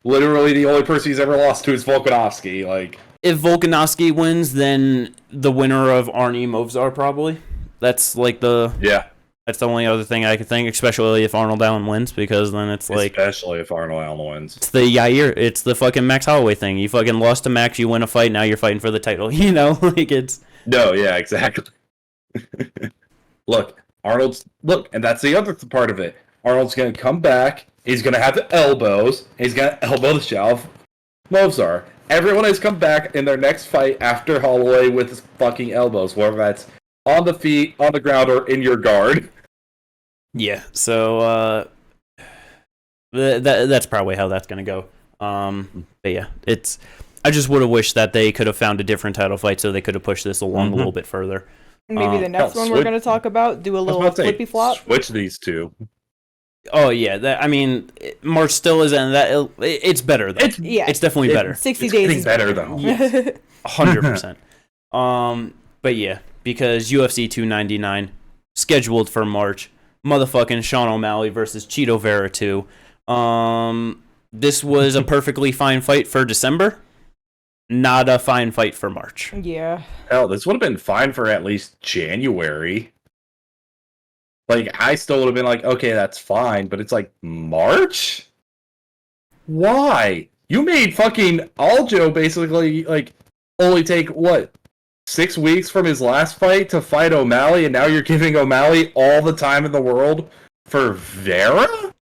literally the only person he's ever lost to is Volkanovski. Like, if Volkanovski wins, then the winner of Arnie Movsar probably. That's like that's the only other thing I could think, especially if Arnold Allen wins, because then it's like, especially if Arnold Allen wins. It's the Yair, it's the fucking Max Holloway thing. You fucking lost to Max, you win a fight, now you're fighting for the title. Like it's. No, yeah, exactly. Look, and that's the other part of it. Arnold's gonna come back. He's gonna have the elbows. He's gonna elbow the shelf. Movsar. Everyone has come back in their next fight after Holloway with his fucking elbows, whether that's on the feet, on the ground, or in your guard. Yeah. So that's probably how that's gonna go. But yeah, it's I just would have wished that they could have found a different title fight so they could have pushed this along a little bit further. Maybe the next one we're going to talk about, do a little flippy flop. Switch these two. Oh yeah, March still isn't that. It's better though. It's definitely better. 60 days is better though. Yes, 100%. But yeah, because UFC 299 scheduled for March, motherfucking Sean O'Malley versus Cheeto Vera 2. This was a perfectly fine fight for December. Not a fine fight for March. Yeah. Hell, this would have been fine for at least January. Like, I still would have been like, okay, that's fine, but it's like, March? Why? You made fucking Aljo basically, like, only take, 6 weeks from his last fight to fight O'Malley, and now you're giving O'Malley all the time in the world for Vera?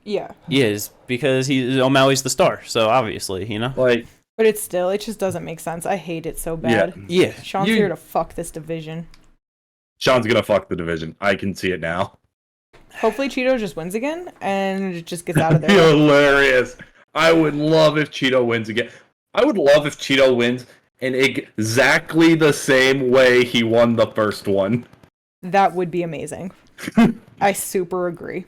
Yeah. He is, because O'Malley's the star, so obviously, you know? Like... But it just doesn't make sense. I hate it so bad. Yeah. Sean's here to fuck this division. Sean's gonna fuck the division. I can see it now. Hopefully Cheeto just wins again and just gets out of there. Hilarious. I would love if Cheeto wins again. I would love if Cheeto wins in exactly the same way he won the first one. That would be amazing. I super agree.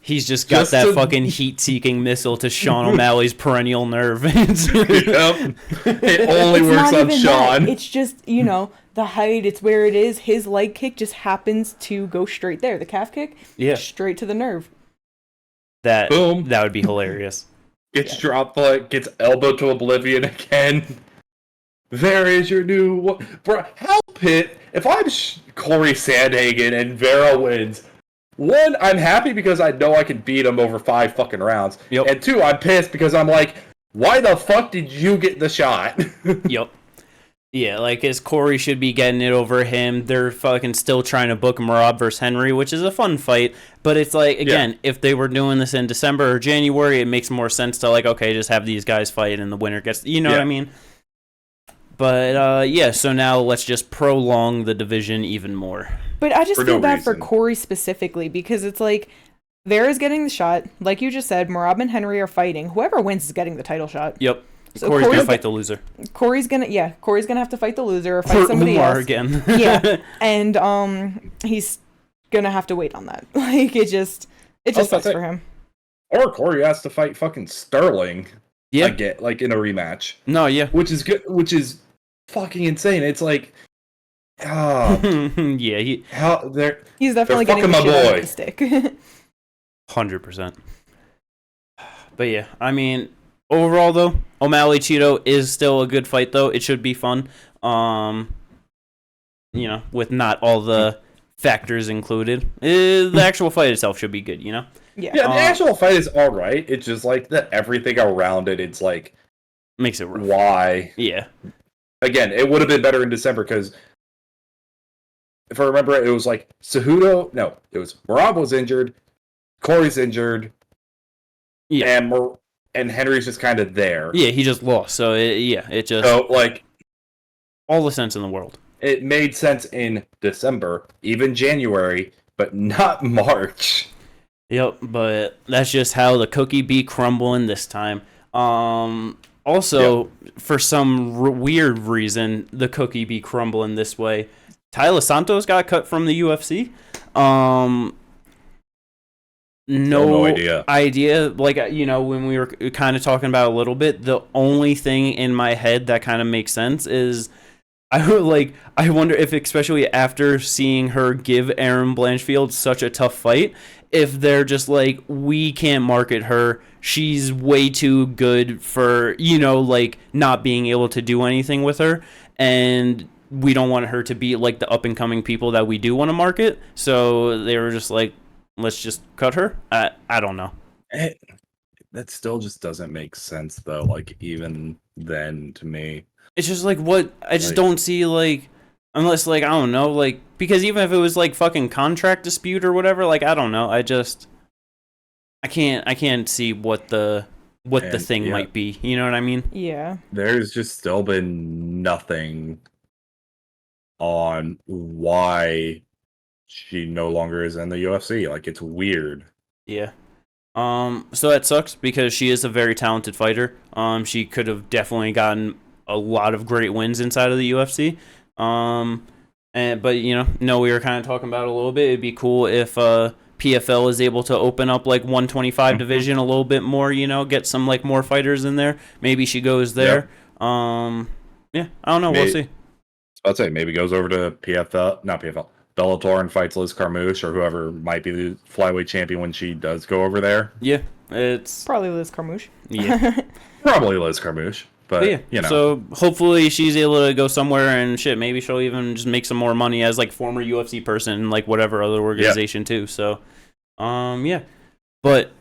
He's just got that fucking heat-seeking missile to Sean O'Malley's perennial nerve. Yep. It only works on Sean. That. It's just, the height, it's where it is. His leg kick just happens to go straight there. The calf kick, straight to the nerve. Boom. That would be hilarious. Gets dropped, gets elbowed to oblivion again. There is your new... Bro, help it. If I'm Corey Sandhagen and Vera wins... One, I'm happy because I know I can beat him over 5 fucking rounds. Yep. And 2, I'm pissed because I'm like, why the fuck did you get the shot? Yep. Yeah, as Corey should be getting it over him. They're fucking still trying to book Merab versus Henry, which is a fun fight. But it's if they were doing this in December or January, it makes more sense to okay, just have these guys fight and the winner gets, what I mean? But so now let's just prolong the division even more. But I just feel bad for Corey specifically because it's Vera's getting the shot. Like you just said, Merab and Henry are fighting. Whoever wins is getting the title shot. Yep. So Corey's gonna fight the loser. Corey's gonna have to fight the loser or fight somebody else again. Yeah, and he's gonna have to wait on that. It just sucks for him. Or Corey has to fight fucking Sterling. Yeah. Again, in a rematch. No, yeah. Which is good. Which is fucking insane. It's yeah, he's definitely getting the shit out of the stick. 100%. But yeah, I mean, overall though, O'Malley Cheeto is still a good fight though. It should be fun. With not all the factors included. The actual fight itself should be good, Yeah, the actual fight is alright. It's just everything around it, it's makes it rough. Why? Yeah. Again, it would have been better in December because if I remember it was Cejudo. No, it was Merab was injured, Corey's injured, and Henry's just kind of there. Yeah, he just lost. So it just all the sense in the world. It made sense in December, even January, but not March. Yep, but that's just how the cookie be crumbling this time. Also, for some weird reason, the cookie be crumbling this way. Tyler Santos got cut from the UFC. No idea. When we were kind of talking about it a little bit, the only thing in my head that kind of makes sense is I wonder if, especially after seeing her give Erin Blanchfield such a tough fight, if they're just we can't market her. She's way too good for, not being able to do anything with her. And we don't want her to be the up and coming people that we do want to market. So they were just let's just cut her. I don't know. That still just doesn't make sense though. Even then to me, it's just what I just don't see unless I don't know because even if it was fucking contract dispute or whatever, I don't know. I can't see what the thing might be. You know what I mean? Yeah. There's just still been nothing on why she no longer is in the UFC. It's weird. Yeah. So that sucks because she is a very talented fighter. She could have definitely gotten a lot of great wins inside of the UFC. But no, we were kind of talking about it a little bit. It'd be cool if PFL is able to open up like 125 division a little bit more. Get some like more fighters in there. Maybe she goes there. Yeah, I don't know. We'll see. I'd say maybe goes over to not PFL, Bellator and fights Liz Carmouche or whoever might be the flyweight champion when she does go over there. Yeah, it's probably Liz Carmouche. Yeah, probably Liz Carmouche. But yeah, So hopefully she's able to go somewhere and shit. Maybe she'll even just make some more money as like former UFC person in like whatever other organization too. So, yeah. But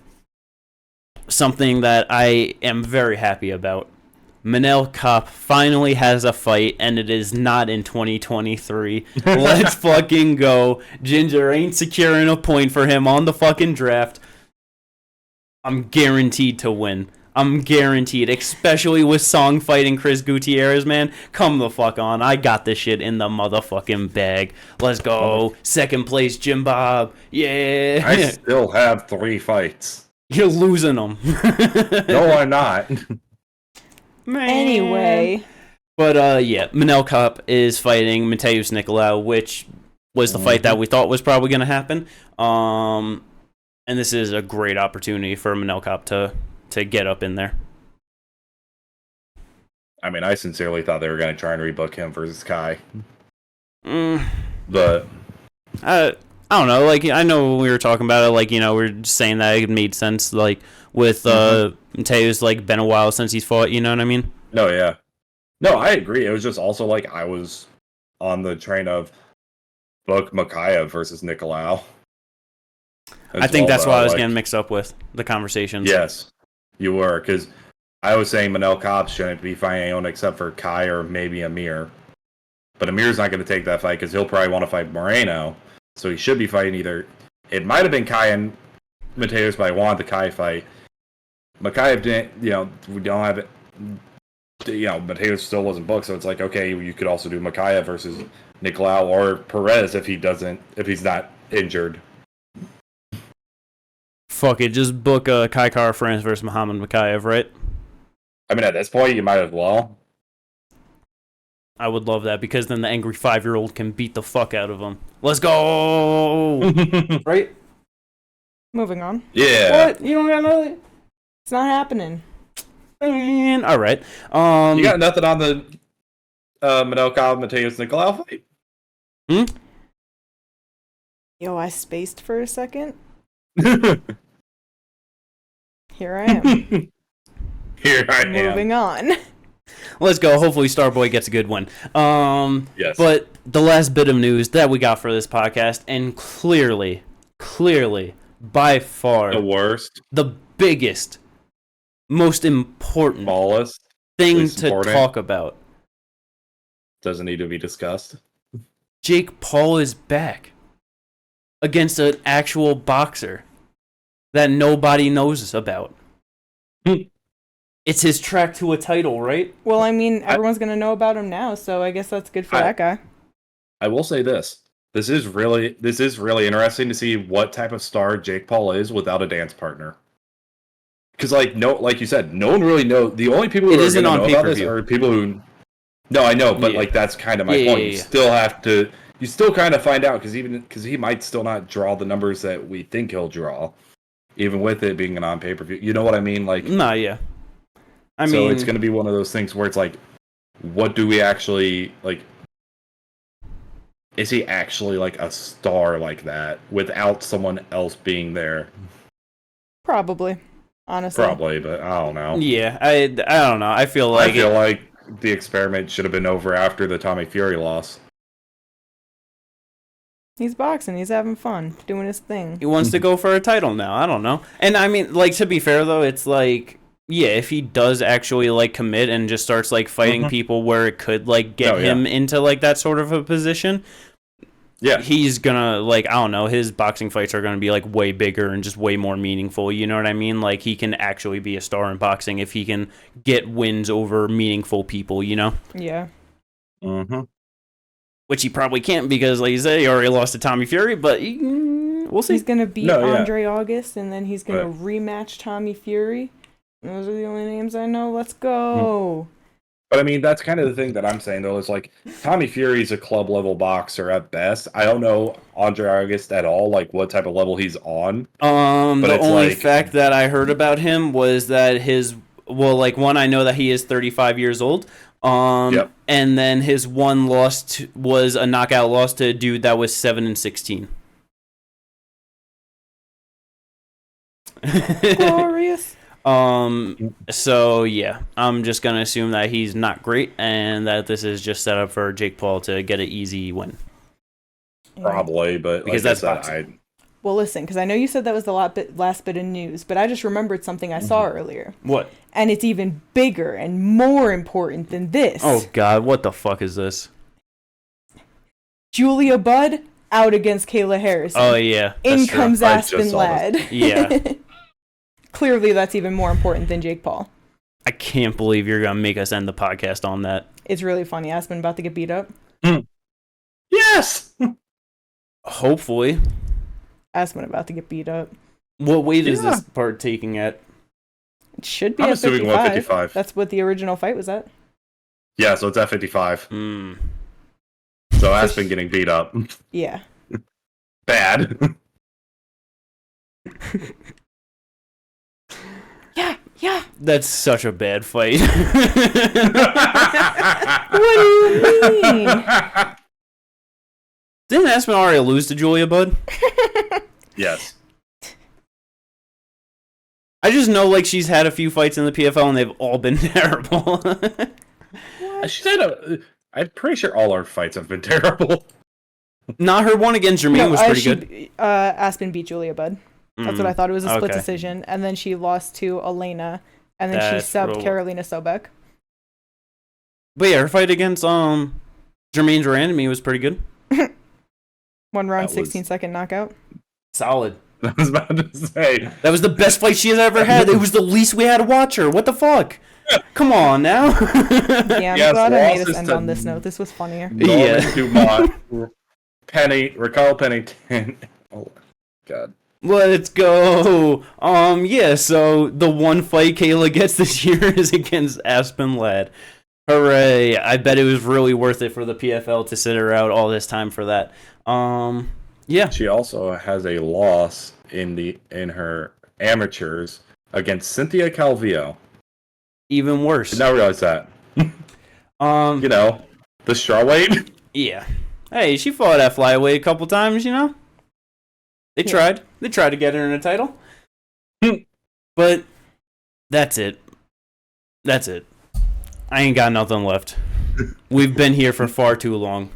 something that I am very happy about. Manel Kape finally has a fight, and it is not in 2023. Let's fucking go. Ginger ain't securing a point for him on the fucking draft. I'm guaranteed to win. I'm guaranteed, especially with Song fighting Chris Gutierrez, man. Come the fuck on. I got this shit in the motherfucking bag. Let's go. Second place, Jim Bob. Yeah. I still have 3 fights. You're losing them. No, I'm not. Man. Anyway. But, yeah, Manel Kape is fighting Mateus Nicolau, which was the fight that we thought was probably going to happen. And this is a great opportunity for Manel Kape to get up in there. I mean, I sincerely thought they were going to try and rebook him versus Kai. But I don't know. Like, I know we were talking about it. Like, we're just saying that it made sense. Like with Mateus, like been a while since he's fought. You know what I mean? No, yeah, no, I agree. It was just also like I was on the train of book Makayev versus Nicolau. I think that's what I was getting mixed up with the conversations. Yes, you were, because I was saying Manel Kape shouldn't be fighting anyone except for Kai or maybe Amir. But Amir's not going to take that fight because he'll probably want to fight Moreno. So he should be fighting either. It might have been Kai and Mateus, but I wanted the Kai fight. Makayev didn't, we don't have it. Mateus still wasn't booked, so it's like, okay, you could also do Makayev versus Nicolau or Perez if he's not injured. Fuck it, just book Kai Kara France versus Muhammad Makayev, right? I mean, at this point, you might as well. I would love that, because then the angry 5-year-old can beat the fuck out of him. Let's go! Right? Moving on. Yeah. What? You don't got nothing? It's not happening. Man, all right. You got nothing on the Manel Kape Mateus Nicolau fight? Yo, I spaced for a second. Here I am. Here I am. Moving on. Let's go. Hopefully Starboy gets a good one. Yes. But the last bit of news that we got for this podcast, and clearly, by far, the worst, the biggest, most important smallest thing to talk about. Doesn't need to be discussed. Jake Paul is back against an actual boxer that nobody knows about. It's his track to a title, right? Well, I mean, everyone's going to know about him now, so I guess that's good for that guy. I will say this. This is really interesting to see what type of star Jake Paul is without a dance partner. Because, like you said, no one really knows. The only people who are going to know about this are people who... No, I know, but that's kind of my point. You still have to... You still kind of find out, because he might still not draw the numbers that we think he'll draw, even with it being an on pay-per-view. You know what I mean? Yeah. I mean, so it's going to be one of those things where it's like, what do we actually, is he actually like a star like that without someone else being there? Probably, honestly. Probably, but I don't know. Yeah, I don't know. I feel like the experiment should have been over after the Tommy Fury loss. He's boxing. He's having fun, doing his thing. He wants to go for a title now. I don't know. And I mean, to be fair though, it's like, yeah, if he does actually commit and just starts fighting people where it could get him into that sort of a position, yeah, he's gonna I don't know, his boxing fights are gonna be way bigger and just way more meaningful. You know what I mean? He can actually be a star in boxing if he can get wins over meaningful people. You know? Yeah. Which he probably can't because, like you said, he already lost to Tommy Fury. But We'll see. He's gonna beat No, yeah. Andre August, and then he's gonna Right. rematch Tommy Fury. Those are the only names I know. Let's go. But I mean, that's kind of the thing that I'm saying though. Is like Tommy Fury's a club level boxer at best. I don't know Andre August at all. Like what type of level he's on. But The it's only like- fact that I heard about him was that one, I know that he is 35 years old. Yep. And then his one loss was a knockout loss to a dude that was 7-16. Glorious. So yeah, I'm just gonna assume that he's not great and that this is just set up for Jake Paul to get an easy win. Probably, but Because like that's I boxing. Well, listen, because I know you said that was the last bit of news, but I just remembered something I saw earlier. What? And it's even bigger and more important than this. Oh God, what the fuck is this? Julia Budd out against Kayla Harrison. Oh yeah, In that's true. comes I just Aspen saw Ladd. Yeah. Clearly, that's even more important than Jake Paul. I can't believe you're gonna make us end the podcast on that. It's really funny. Aspen about to get beat up. yes. Hopefully. Aspen about to get beat up. What weight is Yeah. this part taking at? It should be I'm at assuming 55. 155. That's what the original fight was at. Yeah, so it's at 55. Hmm. So Aspen getting beat up. Yeah. Bad. Yeah. That's such a bad fight. What do you mean? Didn't Aspen already lose to Julia Budd? Yes. I just know like she's had a few fights in the PFL and they've all been terrible. She's had I'm pretty sure all our fights have been terrible. Not her one against Jermaine was pretty good. Aspen beat Julia Budd. That's what I thought. It was a split okay. decision. And then she lost to Elena. And then That's she subbed real- Carolina Sobek. But yeah, her fight against Jermaine Durandamy was pretty good. 1 round, That was- 16-second knockout. Solid. I was about to say. That was the best fight she has ever had. It was the least we had to watch her. What the fuck? Come on now. Yeah, I'm Yes, glad I made us losses end to- on this note. This was funnier. Yeah. Norman Dumont, Raquel Pennington. Oh, God. Let's go. Yeah, so the one fight Kayla gets this year is against Aspen Ladd. Hooray. I bet it was really worth it for the PFL to sit her out all this time for that. Yeah. She also has a loss in her amateurs against Cynthia Calvillo. Even worse. Did not realize that. You know, the strawweight. Yeah. Hey, she fought at flyweight a couple times, you know? They tried. They tried to get her in a title. But that's it. That's it. I ain't got nothing left. We've been here for far too long.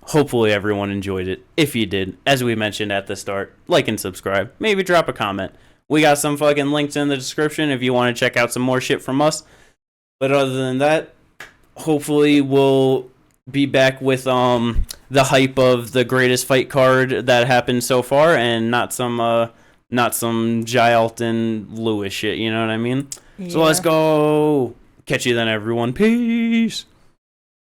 Hopefully everyone enjoyed it. If you did, as we mentioned at the start, like and subscribe. Maybe drop a comment. We got some fucking links in the description if you want to check out some more shit from us. But other than that, hopefully we'll be back with the hype of the greatest fight card that happened so far, and not some Gialt and Lewis shit. You know what I mean? So let's go. Catch you then, everyone. Peace.